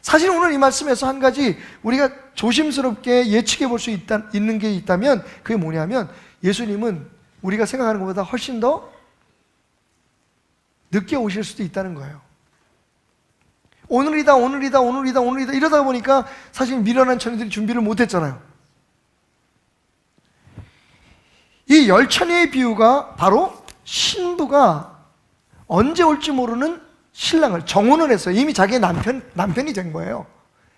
사실 오늘 이 말씀에서 한 가지 우리가 조심스럽게 예측해 볼 수 있는 게 있다면 그게 뭐냐면 예수님은 우리가 생각하는 것보다 훨씬 더 늦게 오실 수도 있다는 거예요. 오늘이다 이러다 보니까 사실 미련한 처녀들이 준비를 못했잖아요. 이 열처녀의 비유가 바로 신부가 언제 올지 모르는 신랑을 정혼을 했어요. 이미 자기의 남편이 된 거예요.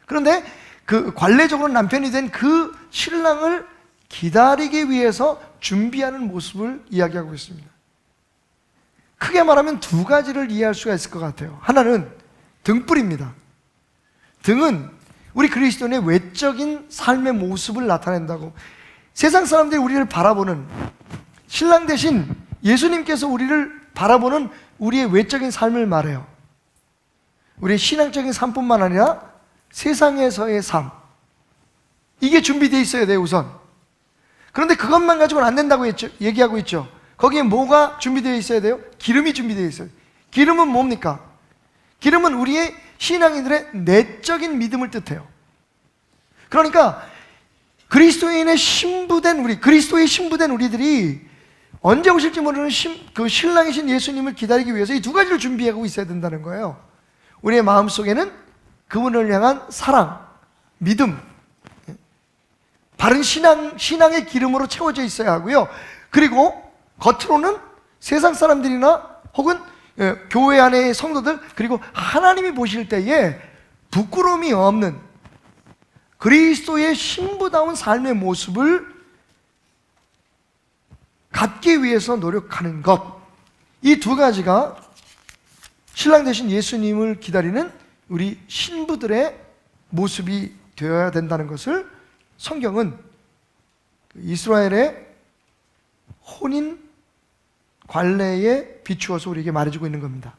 그런데 그 관례적으로 남편이 된 그 신랑을 기다리기 위해서 준비하는 모습을 이야기하고 있습니다. 크게 말하면 두 가지를 이해할 수가 있을 것 같아요. 하나는 등불입니다. 등은 우리 그리스도인의 외적인 삶의 모습을 나타낸다고, 세상 사람들이 우리를 바라보는, 신랑 대신 예수님께서 우리를 바라보는 우리의 외적인 삶을 말해요. 우리의 신앙적인 삶뿐만 아니라 세상에서의 삶, 이게 준비되어 있어야 돼요. 우선. 그런데 그것만 가지고는 안 된다고 얘기하고 있죠. 거기에 뭐가 준비되어 있어야 돼요? 기름이 준비되어 있어요. 기름은 뭡니까? 기름은 우리의 신앙인들의 내적인 믿음을 뜻해요. 그러니까 그리스도의 신부된 우리들이 언제 오실지 모르는 그 신랑이신 예수님을 기다리기 위해서 이 두 가지를 준비하고 있어야 된다는 거예요. 우리의 마음속에는 그분을 향한 사랑, 믿음, 바른 신앙의 기름으로 채워져 있어야 하고요. 그리고 겉으로는 세상 사람들이나 혹은 교회 안의 성도들, 그리고 하나님이 보실 때에 부끄러움이 없는 그리스도의 신부다운 삶의 모습을 갖기 위해서 노력하는 것, 이 두 가지가 신랑 대신 예수님을 기다리는 우리 신부들의 모습이 되어야 된다는 것을 성경은 이스라엘의 혼인 관례에 비추어서 우리에게 말해주고 있는 겁니다.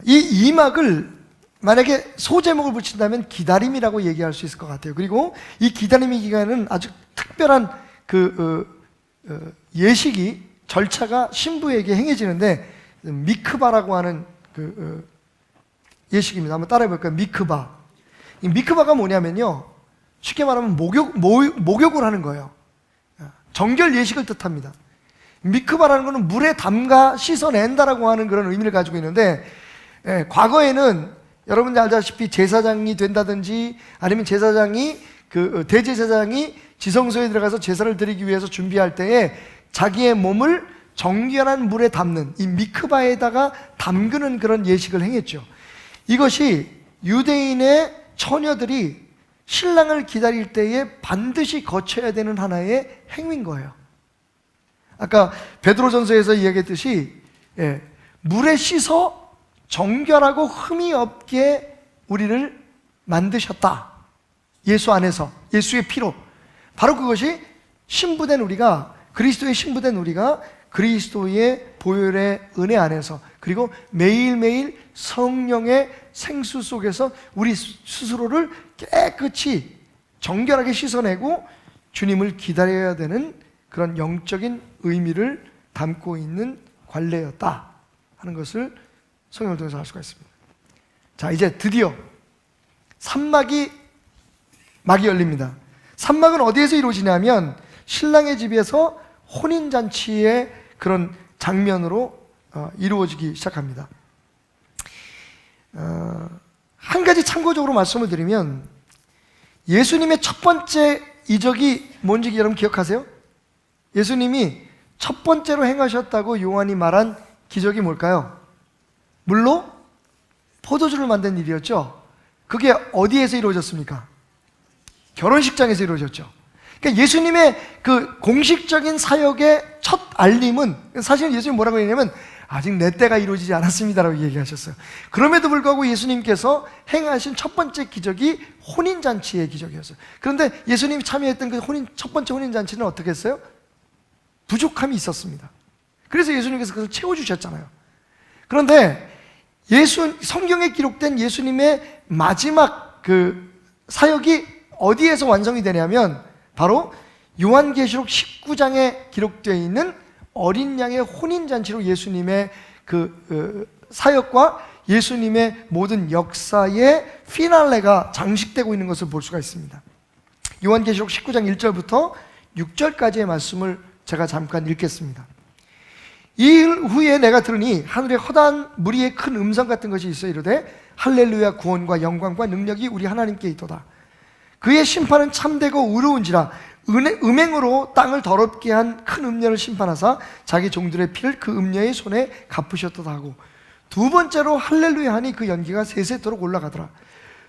이 2막을 만약에 소제목을 붙인다면 기다림이라고 얘기할 수 있을 것 같아요. 그리고 이 기다림의 기간은 아주 특별한 예식이, 절차가 신부에게 행해지는데 미크바라고 하는 예식입니다. 한번 따라해 볼까요? 미크바. 이 미크바가 뭐냐면요, 쉽게 말하면 목욕을 하는 거예요. 정결 예식을 뜻합니다. 미크바라는 것은 물에 담가 씻어낸다라고 하는 그런 의미를 가지고 있는데, 과거에는 여러분들 알다시피 제사장이 된다든지 아니면 제사장이 대제사장이 지성소에 들어가서 제사를 드리기 위해서 준비할 때에 자기의 몸을 정결한 물에 담는, 이 미크바에다가 담그는 그런 예식을 행했죠. 이것이 유대인의 처녀들이 신랑을 기다릴 때에 반드시 거쳐야 되는 하나의 행위인 거예요. 아까 베드로전서에서 이야기했듯이 물에 씻어 정결하고 흠이 없게 우리를 만드셨다. 예수 안에서, 예수의 피로. 바로 그것이 신부된 우리가, 그리스도의 신부된 우리가 그리스도의 보혈의 은혜 안에서, 그리고 매일매일 성령의 생수 속에서 우리 스스로를 깨끗이 정결하게 씻어내고 주님을 기다려야 되는 그런 영적인 의미를 담고 있는 관례였다 하는 것을 성경을 통해서 알 수가 있습니다. 자, 이제 드디어 막이 열립니다. 3막은 어디에서 이루어지냐면 신랑의 집에서 혼인잔치의 그런 장면으로 이루어지기 시작합니다. 한 가지 참고적으로 말씀을 드리면, 예수님의 첫 번째 이적이 뭔지 여러분 기억하세요? 예수님이 첫 번째로 행하셨다고 요한이 말한 기적이 뭘까요? 물로 포도주를 만든 일이었죠. 그게 어디에서 이루어졌습니까? 결혼식장에서 이루어졌죠. 그러니까 예수님의 그 공식적인 사역의 첫 알림은 사실 예수님 뭐라고 했냐면 아직 내 때가 이루어지지 않았습니다라고 얘기하셨어요. 그럼에도 불구하고 예수님께서 행하신 첫 번째 기적이 혼인잔치의 기적이었어요. 그런데 예수님이 참여했던 그 첫 번째 혼인잔치는 어떻게 했어요? 부족함이 있었습니다. 그래서 예수님께서 그것을 채워주셨잖아요. 그런데 성경에 기록된 예수님의 마지막 그 사역이 어디에서 완성이 되냐면 바로 요한계시록 19장에 기록되어 있는 어린 양의 혼인잔치로 예수님의 사역과 예수님의 모든 역사의 피날레가 장식되고 있는 것을 볼 수가 있습니다. 요한계시록 19장 1절부터 6절까지의 말씀을 제가 잠깐 읽겠습니다. 이일 후에 내가 들으니 하늘에 허다한 무리의 큰 음성 같은 것이 있어 이르되 할렐루야 구원과 영광과 능력이 우리 하나님께 있도다. 그의 심판은 참되고 의로운지라 음행으로 땅을 더럽게 한 큰 음녀를 심판하사 자기 종들의 피를 그 음녀의 손에 갚으셨도다 하고 두 번째로 할렐루야 하니 그 연기가 세세토록 올라가더라.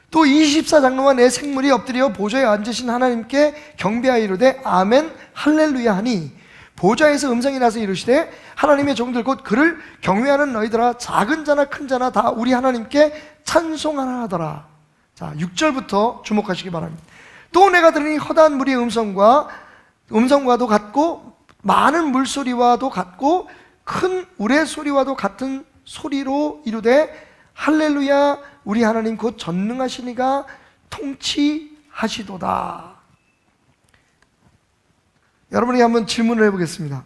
또 24장로와 내 생물이 엎드려 보좌에 앉으신 하나님께 경배하여 이르되 아멘 할렐루야 하니 보좌에서 음성이 나서 이르시되 하나님의 종들 곧 그를 경외하는 너희들아 작은 자나 큰 자나 다 우리 하나님께 찬송하라 하더라. 자, 6절부터 주목하시기 바랍니다. 또 내가 들으니 허다한 무리의 음성과도 같고 많은 물소리와도 같고 큰 우레소리와도 같은 소리로 이르되 할렐루야 우리 하나님 곧 전능하시니가 통치하시도다. 여러분에게 한번 질문을 해보겠습니다.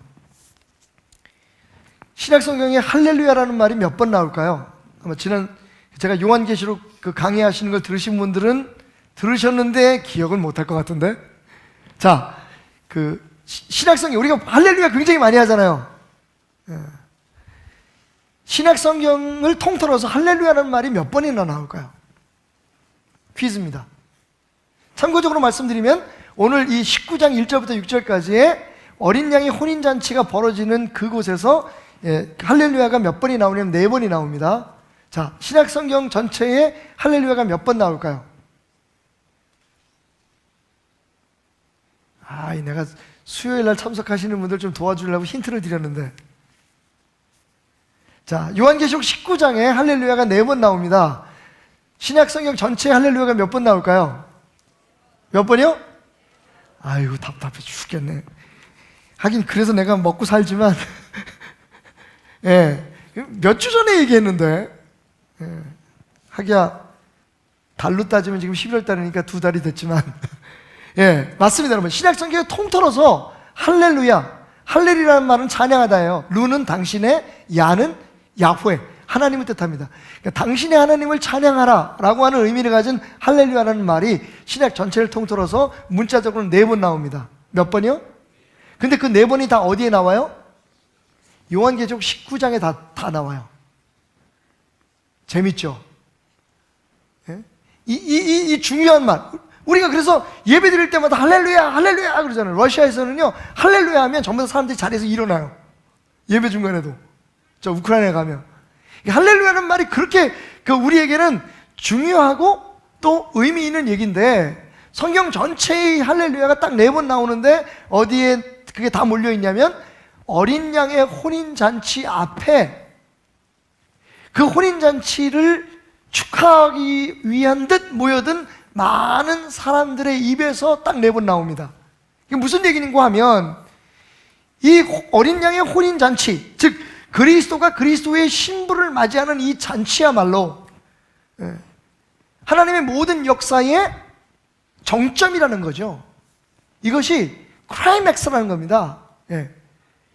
신약성경에 할렐루야라는 말이 몇 번 나올까요? 아마 제가 요한계시록 그 강의하시는 걸 들으신 분들은 들으셨는데 기억을 못할 것 같은데. 자, 신약성경 우리가 할렐루야 굉장히 많이 하잖아요. 신약성경을 통틀어서 할렐루야라는 말이 몇 번이나 나올까요? 퀴즈입니다. 참고적으로 말씀드리면 오늘 이 19장 1절부터 6절까지의 어린 양의 혼인잔치가 벌어지는 그곳에서 할렐루야가 몇 번이 나오냐면 4번이 나옵니다. 자, 신약성경 전체에 할렐루야가 몇 번 나올까요? 내가 수요일 날 참석하시는 분들 좀 도와주려고 힌트를 드렸는데, 자, 요한계시록 19장에 할렐루야가 4번 나옵니다. 신약성경 전체에 할렐루야가 몇 번 나올까요? 몇 번이요? 아이고 답답해 죽겠네. 하긴 그래서 내가 먹고 살지만 몇 주 전에 얘기했는데 하기야 달로 따지면 지금 11월 달이니까 2달이 됐지만 맞습니다 여러분. 신약성경에 통틀어서 할렐루야, 할렐이라는 말은 찬양하다예요. 루는 당신의, 야는 야훼, 하나님을 뜻합니다. 그러니까 당신의 하나님을 찬양하라 라고 하는 의미를 가진 할렐루야라는 말이 신약 전체를 통틀어서 문자적으로는 4번 나옵니다. 몇 번이요? 근데 그 4번이 다 어디에 나와요? 요한계시록 19장에 다 나와요. 재밌죠? 이 중요한 말. 우리가 그래서 예배 드릴 때마다 할렐루야, 할렐루야 그러잖아요. 러시아에서는요, 할렐루야 하면 전부 다 사람들이 자리에서 일어나요. 예배 중간에도. 저 우크라이나에 가면. 할렐루야는 말이 그렇게 우리에게는 중요하고 또 의미 있는 얘기인데, 성경 전체의 할렐루야가 딱 4번 나오는데 어디에 그게 다 몰려 있냐면 어린 양의 혼인잔치 앞에 그 혼인잔치를 축하하기 위한 듯 모여든 많은 사람들의 입에서 딱 4번 나옵니다. 이게 무슨 얘기인가 하면 이 어린 양의 혼인잔치, 즉 그리스도가 그리스도의 신부를 맞이하는 이 잔치야말로 하나님의 모든 역사의 정점이라는 거죠. 이것이 클라이맥스라는 겁니다.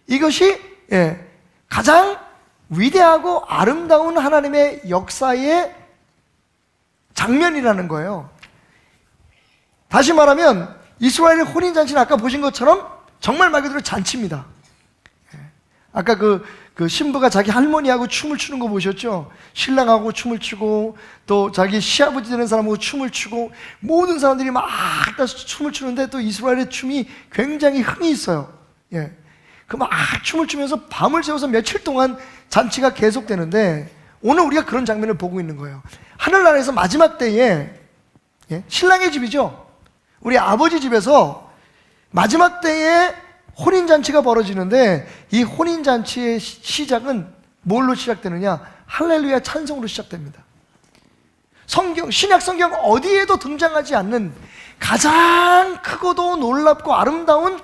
이것이 가장 위대하고 아름다운 하나님의 역사의 장면이라는 거예요. 다시 말하면 이스라엘의 혼인잔치는 아까 보신 것처럼 정말 말 그대로 잔치입니다. 아까 그 신부가 자기 할머니하고 춤을 추는 거 보셨죠? 신랑하고 춤을 추고 또 자기 시아버지 되는 사람하고 춤을 추고 모든 사람들이 막 다 춤을 추는데 또 이스라엘의 춤이 굉장히 흥이 있어요. 그 막 춤을 추면서 밤을 새워서 며칠 동안 잔치가 계속되는데 오늘 우리가 그런 장면을 보고 있는 거예요. 하늘나라에서 마지막 때에 신랑의 집이죠. 우리 아버지 집에서 마지막 때에 혼인잔치가 벌어지는데 이 혼인잔치의 시작은 뭘로 시작되느냐? 할렐루야 찬송으로 시작됩니다. 신약 성경 어디에도 등장하지 않는 가장 크고도 놀랍고 아름다운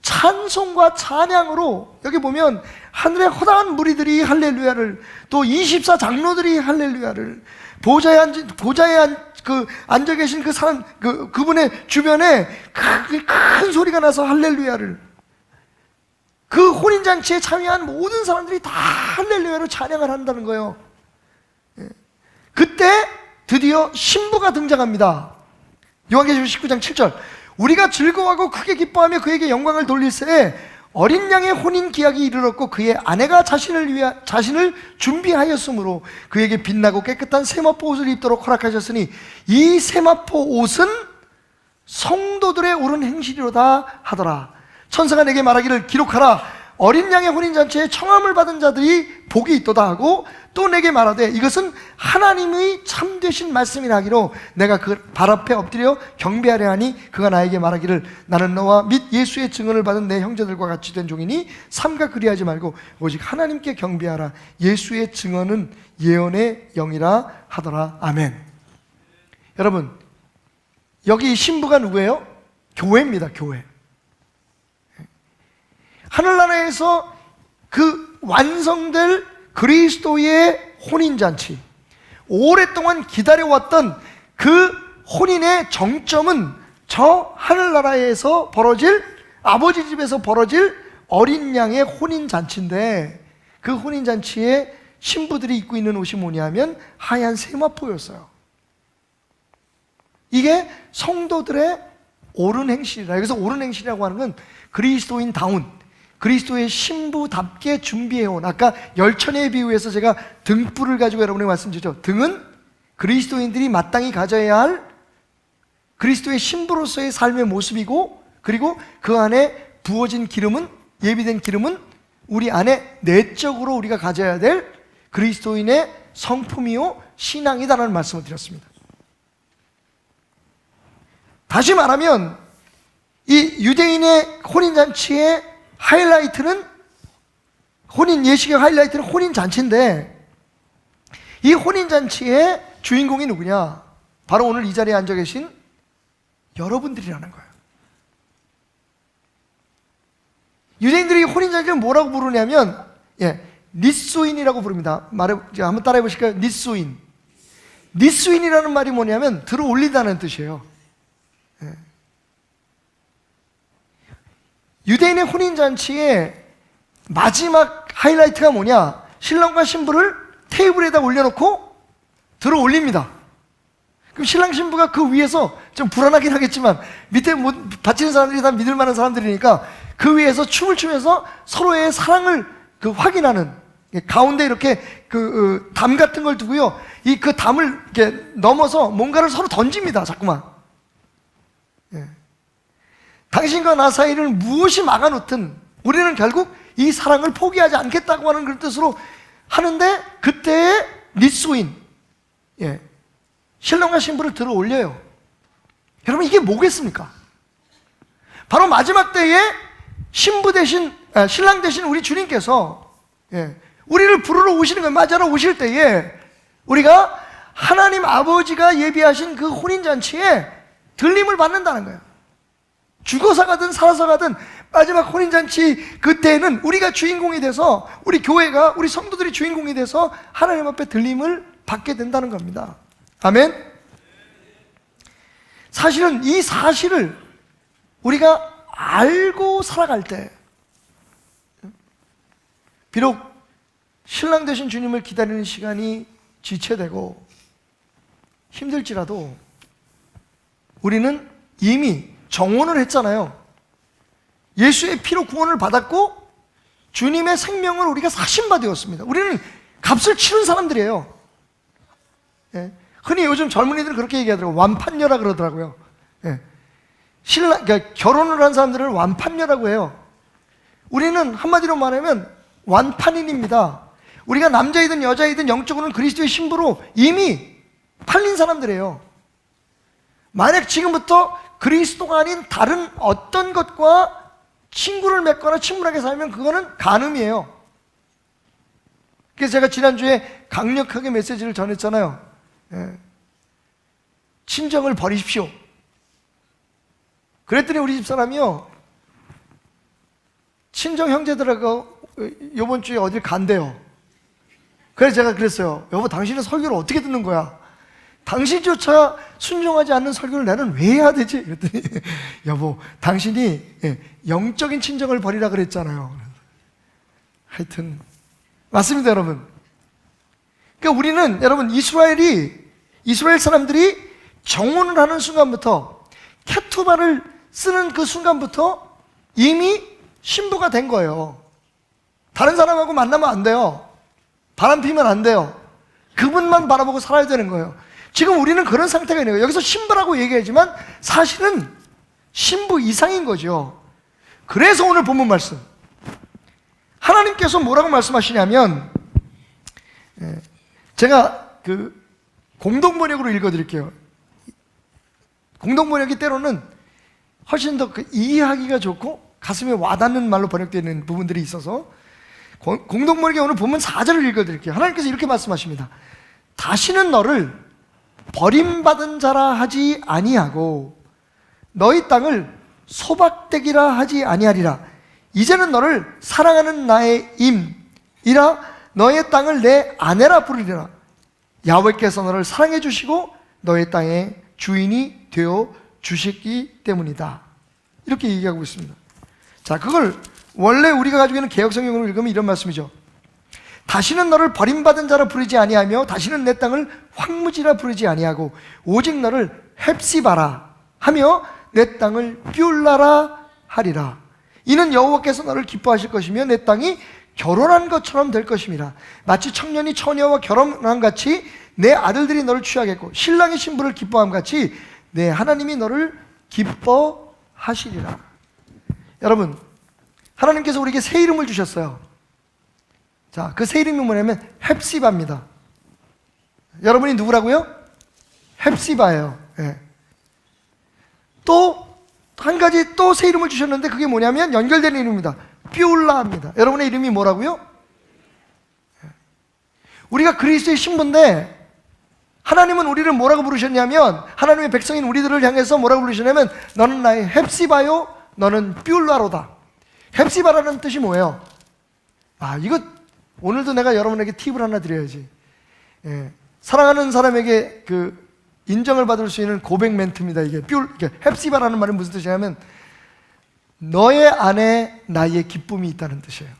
찬송과 찬양으로, 여기 보면 하늘의 허다한 무리들이 할렐루야를, 또 24장로들이 할렐루야를, 보좌에 앉아 계신 그 사람, 그분의 주변에 큰 소리가 나서 할렐루야를, 그 혼인잔치에 참여한 모든 사람들이 다 할렐루야로 찬양을 한다는 거예요. 그때 드디어 신부가 등장합니다. 요한계시록 19장 7절, 우리가 즐거워하고 크게 기뻐하며 그에게 영광을 돌릴새에 어린 양의 혼인 기약이 이르렀고 그의 아내가 자신을 준비하였으므로 그에게 빛나고 깨끗한 세마포 옷을 입도록 허락하셨으니 이 세마포 옷은 성도들의 옳은 행실이로다 하더라. 천사가 내게 말하기를 기록하라. 어린 양의 혼인잔치에 청함을 받은 자들이 복이 있도다 하고, 또 내게 말하되 이것은 하나님의 참되신 말씀이라 하기로 내가 그 발 앞에 엎드려 경배하려 하니 그가 나에게 말하기를 나는 너와 및 예수의 증언을 받은 내 형제들과 같이 된 종이니 삼가 그리하지 말고 오직 하나님께 경배하라. 예수의 증언은 예언의 영이라 하더라. 아멘. 여러분, 여기 신부가 누구예요? 교회입니다. 교회. 하늘나라에서 그 완성될 그리스도의 혼인잔치, 오랫동안 기다려왔던 그 혼인의 정점은 저 하늘나라에서 벌어질, 아버지 집에서 벌어질 어린 양의 혼인잔치인데, 그 혼인잔치에 신부들이 입고 있는 옷이 뭐냐면 하얀 세마포였어요. 이게 성도들의 옳은 행실이라. 여기서 옳은 행실이라고 하는 건 그리스도인다운, 그리스도의 신부답게 준비해온, 아까 열천의 비유에서 제가 등불을 가지고 여러분에게 말씀드렸죠. 등은 그리스도인들이 마땅히 가져야 할 그리스도의 신부로서의 삶의 모습이고, 그리고 그 안에 부어진 기름은, 예비된 기름은 우리 안에 내적으로 우리가 가져야 될 그리스도인의 성품이요 신앙이다라는 말씀을 드렸습니다. 다시 말하면 이 유대인의 혼인잔치의 하이라이트는, 혼인 예식의 하이라이트는 혼인잔치인데, 이 혼인잔치의 주인공이 누구냐? 바로 오늘 이 자리에 앉아 계신 여러분들이라는 거예요. 유대인들이 혼인잔치를 뭐라고 부르냐면 니수인이라고 부릅니다. 한번 따라해 보실까요? 니수인. 니수인이라는 말이 뭐냐면 들어 올리다는 뜻이에요. 유대인의 혼인잔치의 마지막 하이라이트가 뭐냐? 신랑과 신부를 테이블에다 올려놓고 들어 올립니다. 그럼 신랑 신부가 그 위에서, 좀 불안하긴 하겠지만 밑에 바치는 사람들이 다 믿을 만한 사람들이니까 그 위에서 춤을 추면서 서로의 사랑을 확인하는, 가운데 이렇게 담 같은 걸 두고요, 그 담을 이렇게 넘어서 뭔가를 서로 던집니다. 자꾸만. 당신과 나 사이를 무엇이 막아놓든 우리는 결국 이 사랑을 포기하지 않겠다고 하는 그런 뜻으로 하는데, 그때의 니수인, 신랑과 신부를 들어 올려요. 여러분, 이게 뭐겠습니까? 바로 마지막 때에 신부 대신, 신랑 대신 우리 주님께서 우리를 부르러 오시는 거예요. 맞이하러 오실 때에 우리가 하나님 아버지가 예비하신 그 혼인잔치에 들림을 받는다는 거예요. 죽어서 가든 살아서 가든 마지막 혼인잔치 그때는 우리가 주인공이 돼서, 우리 교회가, 우리 성도들이 주인공이 돼서 하나님 앞에 들림을 받게 된다는 겁니다. 아멘. 사실은 이 사실을 우리가 알고 살아갈 때, 비록 신랑 되신 주님을 기다리는 시간이 지체되고 힘들지라도 우리는 이미 정원을 했잖아요. 예수의 피로 구원을 받았고 주님의 생명을 우리가 사신바 되었습니다. 우리는 값을 치른 사람들이에요. 흔히 요즘 젊은이들은 그렇게 얘기하더라고요. 완판녀라 그러더라고요. 그러니까 결혼을 한 사람들을 완판녀라고 해요. 우리는 한마디로 말하면 완판인입니다. 우리가 남자이든 여자이든 영적으로는 그리스도의 신부로 이미 팔린 사람들이에요. 만약 지금부터 그리스도가 아닌 다른 어떤 것과 친구를 맺거나 친밀하게 살면 그거는 간음이에요. 그래서 제가 지난주에 강력하게 메시지를 전했잖아요. 친정을 버리십시오. 그랬더니 우리 집사람이요, 친정 형제들하고 이번 주에 어딜 간대요. 그래서 제가 그랬어요. 여보, 당신은 설교를 어떻게 듣는 거야? 당신조차 순종하지 않는 설교를 나는 왜 해야 되지? 그랬더니 여보, 당신이 영적인 친정을 버리라 그랬잖아요. 하여튼 맞습니다, 여러분. 그러니까 우리는, 여러분, 이스라엘 사람들이 정혼을 하는 순간부터, 케투바를 쓰는 그 순간부터 이미 신부가 된 거예요. 다른 사람하고 만나면 안 돼요. 바람 피면 안 돼요. 그분만 바라보고 살아야 되는 거예요. 지금 우리는 그런 상태가 있는 거예요. 여기서 신부라고 얘기하지만 사실은 신부 이상인 거죠. 그래서 오늘 본문 말씀, 하나님께서 뭐라고 말씀하시냐면, 제가 그 공동번역으로 읽어드릴게요. 공동번역이 때로는 훨씬 더 이해하기가 좋고 가슴에 와닿는 말로 번역되어 있는 부분들이 있어서 공동번역에 오늘 본문 4절을 읽어드릴게요. 하나님께서 이렇게 말씀하십니다. 다시는 너를 버림받은 자라 하지 아니하고 너희 땅을 소박되기라 하지 아니하리라. 이제는 너를 사랑하는 나의 임이라 너의 땅을 내 아내라 부르리라. 야훼께서 너를 사랑해 주시고 너의 땅의 주인이 되어 주셨기 때문이다. 이렇게 얘기하고 있습니다. 자, 그걸 원래 우리가 가지고 있는 개역성경으로 읽으면 이런 말씀이죠. 다시는 너를 버림받은 자라 부르지 아니하며 다시는 내 땅을 황무지라 부르지 아니하고 오직 너를 헵시바라 하며 내 땅을 뷸라라 하리라. 이는 여호와께서 너를 기뻐하실 것이며 내 땅이 결혼한 것처럼 될 것임이라. 마치 청년이 처녀와 결혼한 같이 내 아들들이 너를 취하겠고 신랑이 신부를 기뻐함 같이 내 하나님이 너를 기뻐하시리라. 여러분, 하나님께서 우리에게 새 이름을 주셨어요. 자, 그 새 이름이 뭐냐면 헵시바입니다. 여러분이 누구라고요? 헵시바예요. 예. 또 한 가지 또 새 이름을 주셨는데 그게 뭐냐면 연결되는 이름입니다. 뷸라입니다. 여러분의 이름이 뭐라고요? 우리가 그리스도의 신부인데 하나님은 우리를 뭐라고 부르셨냐면, 하나님의 백성인 우리들을 향해서 뭐라고 부르셨냐면 너는 나의 헵시바요, 너는 뷸라로다. 헵시바라는 뜻이 뭐예요? 이거 오늘도 내가 여러분에게 팁을 하나 드려야지. 사랑하는 사람에게 그 인정을 받을 수 있는 고백 멘트입니다. 이게 헵시바라는 말은 무슨 뜻이냐면 너의 안에 나의 기쁨이 있다는 뜻이에요.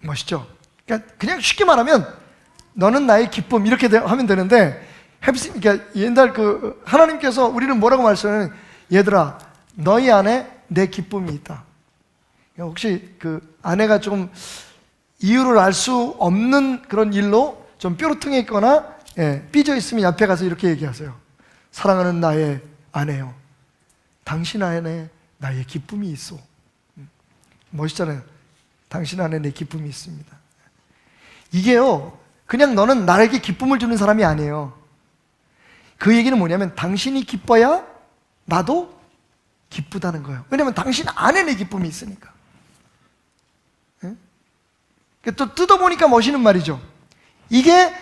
멋있죠? 그러니까 그냥 쉽게 말하면 너는 나의 기쁨 이렇게 하면 되는데, 그러니까 옛날 그 하나님께서 우리는 뭐라고 말씀하냐면 얘들아, 너희 안에 내 기쁨이 있다. 혹시 그 아내가 좀 이유를 알 수 없는 그런 일로 좀 뾰루퉁해 있거나 삐져 있으면 옆에 가서 이렇게 얘기하세요. 사랑하는 나의 아내요, 당신 안에 나의 기쁨이 있어. 멋있잖아요. 당신 안에 내 기쁨이 있습니다. 이게요, 그냥 너는 나에게 기쁨을 주는 사람이 아니에요. 그 얘기는 뭐냐면 당신이 기뻐야 나도 기쁘다는 거예요. 왜냐하면 당신 안에 내 기쁨이 있으니까. 또 뜯어보니까 멋있는 말이죠. 이게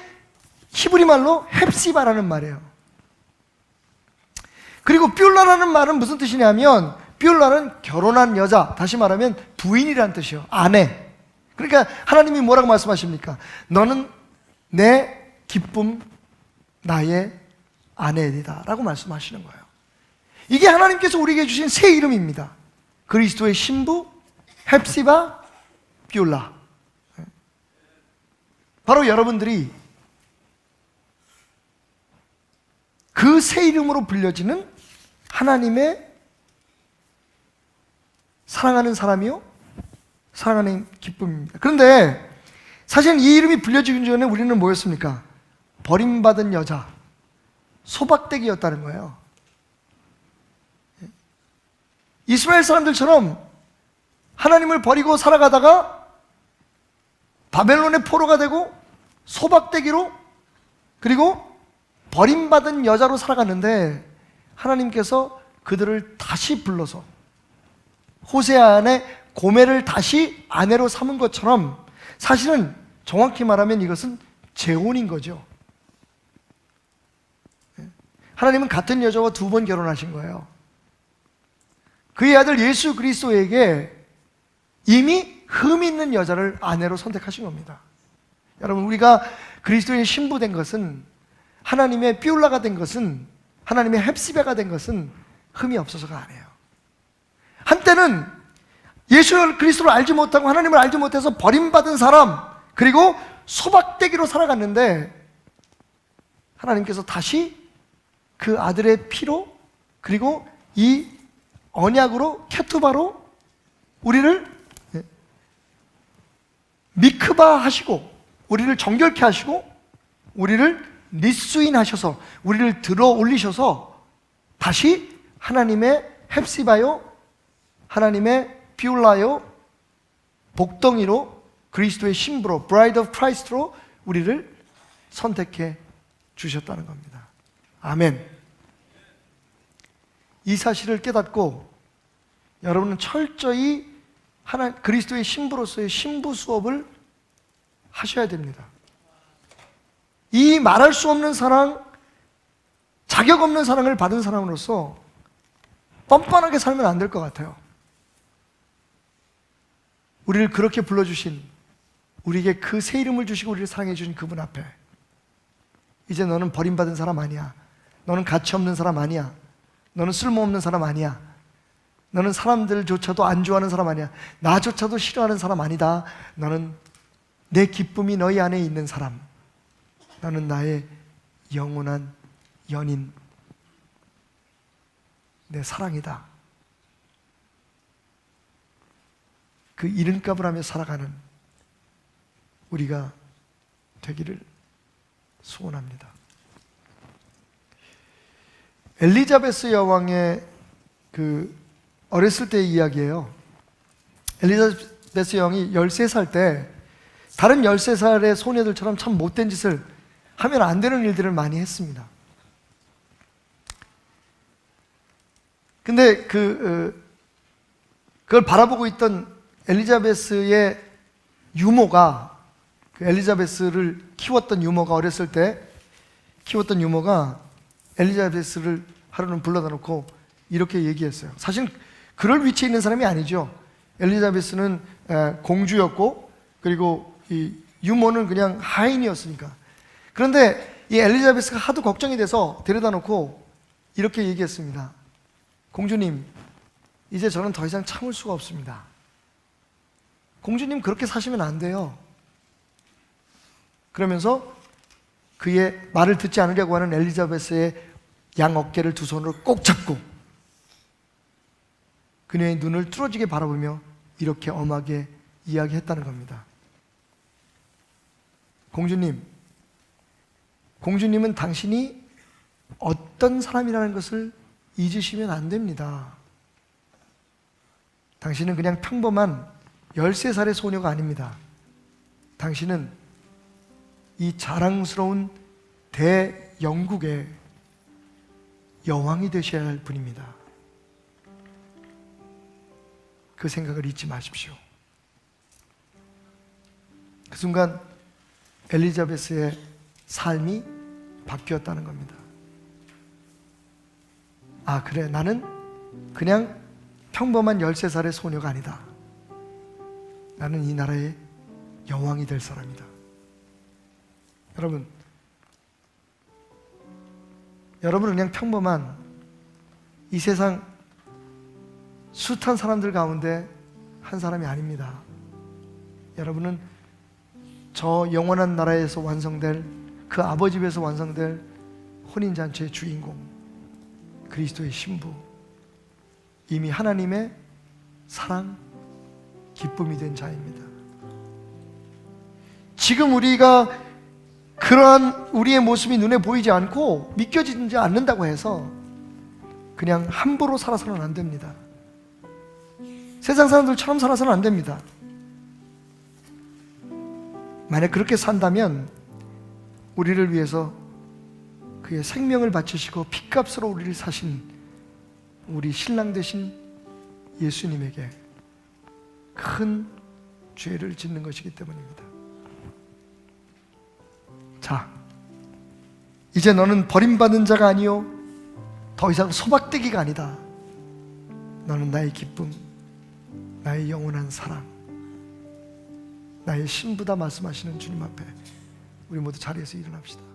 히브리 말로 헵시바라는 말이에요. 그리고 뷸라라는 말은 무슨 뜻이냐면, 뷸라는 결혼한 여자, 다시 말하면 부인이라는 뜻이에요. 아내. 그러니까 하나님이 뭐라고 말씀하십니까? 너는 내 기쁨, 나의 아내이다 라고 말씀하시는 거예요. 이게 하나님께서 우리에게 주신 새 이름입니다. 그리스도의 신부, 헵시바, 뷸라. 바로 여러분들이 그 새 이름으로 불려지는 하나님의 사랑하는 사람이요, 사랑하는 기쁨입니다. 그런데 사실 이 이름이 불려지기 전에 우리는 뭐였습니까? 버림받은 여자, 소박대기였다는 거예요. 이스라엘 사람들처럼 하나님을 버리고 살아가다가 바벨론의 포로가 되고 소박대기로, 그리고 버림받은 여자로 살아갔는데 하나님께서 그들을 다시 불러서 호세아 안에 고멜을 다시 아내로 삼은 것처럼 사실은 정확히 말하면 이것은 재혼인 거죠. 하나님은 같은 여자와 2번 결혼하신 거예요. 그의 아들 예수 그리스도에게 이미 흠 있는 여자를 아내로 선택하신 겁니다. 여러분, 우리가 그리스도의 신부된 것은, 하나님의 삐울라가 된 것은, 하나님의 헵시베가 된 것은 흠이 없어서가 아니에요. 한때는 예수 그리스도를 알지 못하고 하나님을 알지 못해서 버림받은 사람, 그리고 소박대기로 살아갔는데 하나님께서 다시 그 아들의 피로, 그리고 이 언약으로, 케투바로 우리를 미크바 하시고, 우리를 정결케 하시고, 우리를 니수인 하셔서, 우리를 들어 올리셔서 다시 하나님의 헵시바요, 하나님의 비울라요, 복덩이로, 그리스도의 신부로, 브라이드 오브 크라이스트로 우리를 선택해 주셨다는 겁니다. 아멘. 이 사실을 깨닫고 여러분은 철저히 그리스도의 신부로서의 신부 수업을 하셔야 됩니다. 이 말할 수 없는 사랑, 자격 없는 사랑을 받은 사람으로서 뻔뻔하게 살면 안 될 것 같아요. 우리를 그렇게 불러주신, 우리에게 그 새 이름을 주시고 우리를 사랑해 주신 그분 앞에 이제 너는 버림받은 사람 아니야. 너는 가치 없는 사람 아니야. 너는 쓸모없는 사람 아니야. 너는 사람들조차도 안 좋아하는 사람 아니야. 나조차도 싫어하는 사람 아니다. 너는 내 기쁨이 너희 안에 있는 사람. 너는 나의 영원한 연인, 내 사랑이다. 그 이름값을 하며 살아가는 우리가 되기를 소원합니다. 엘리자베스 여왕의 그 어렸을 때의 이야기예요. 엘리자베스 여왕이 13살 때 다른 13살의 소녀들처럼 참 못된 짓을 하면 안 되는 일들을 많이 했습니다. 근데 그걸 바라보고 있던 엘리자베스의 유모가, 그 엘리자베스를 키웠던 유모가, 어렸을 때 키웠던 유모가 엘리자베스를 하루는 불러다 놓고 이렇게 얘기했어요. 사실 그럴 위치에 있는 사람이 아니죠. 엘리자베스는 공주였고, 그리고 이 유모는 그냥 하인이었으니까. 그런데 이 엘리자베스가 하도 걱정이 돼서 데려다 놓고 이렇게 얘기했습니다. 공주님, 이제 저는 더 이상 참을 수가 없습니다. 공주님, 그렇게 사시면 안 돼요. 그러면서 그의 말을 듣지 않으려고 하는 엘리자베스의 양 어깨를 두 손으로 꼭 잡고 그녀의 눈을 뚫어지게 바라보며 이렇게 엄하게 이야기했다는 겁니다. 공주님은 당신이 어떤 사람이라는 것을 잊으시면 안 됩니다. 당신은 그냥 평범한 13살의 소녀가 아닙니다. 당신은 이 자랑스러운 대영국의 여왕이 되셔야 할 분입니다. 그 생각을 잊지 마십시오. 그 순간 엘리자베스의 삶이 바뀌었다는 겁니다. 아, 그래, 나는 그냥 평범한 13살의 소녀가 아니다. 나는 이 나라의 여왕이 될 사람이다. 여러분은 그냥 평범한 이 세상 숱한 사람들 가운데 한 사람이 아닙니다. 여러분은 저 영원한 나라에서 완성될, 그 아버지 집에서 완성될 혼인잔치의 주인공, 그리스도의 신부, 이미 하나님의 사랑, 기쁨이 된 자입니다. 지금 우리가 그러한 우리의 모습이 눈에 보이지 않고 믿겨지지 않는다고 해서 그냥 함부로 살아서는 안 됩니다. 세상 사람들처럼 살아서는 안 됩니다. 만약 그렇게 산다면 우리를 위해서 그의 생명을 바치시고 피값으로 우리를 사신 우리 신랑 되신 예수님에게 큰 죄를 짓는 것이기 때문입니다. 자, 이제 너는 버림받은 자가 아니요 더 이상 소박대기가 아니다. 너는 나의 기쁨, 나의 영원한 사랑, 나의 신부다 말씀하시는 주님 앞에 우리 모두 자리에서 일어납시다.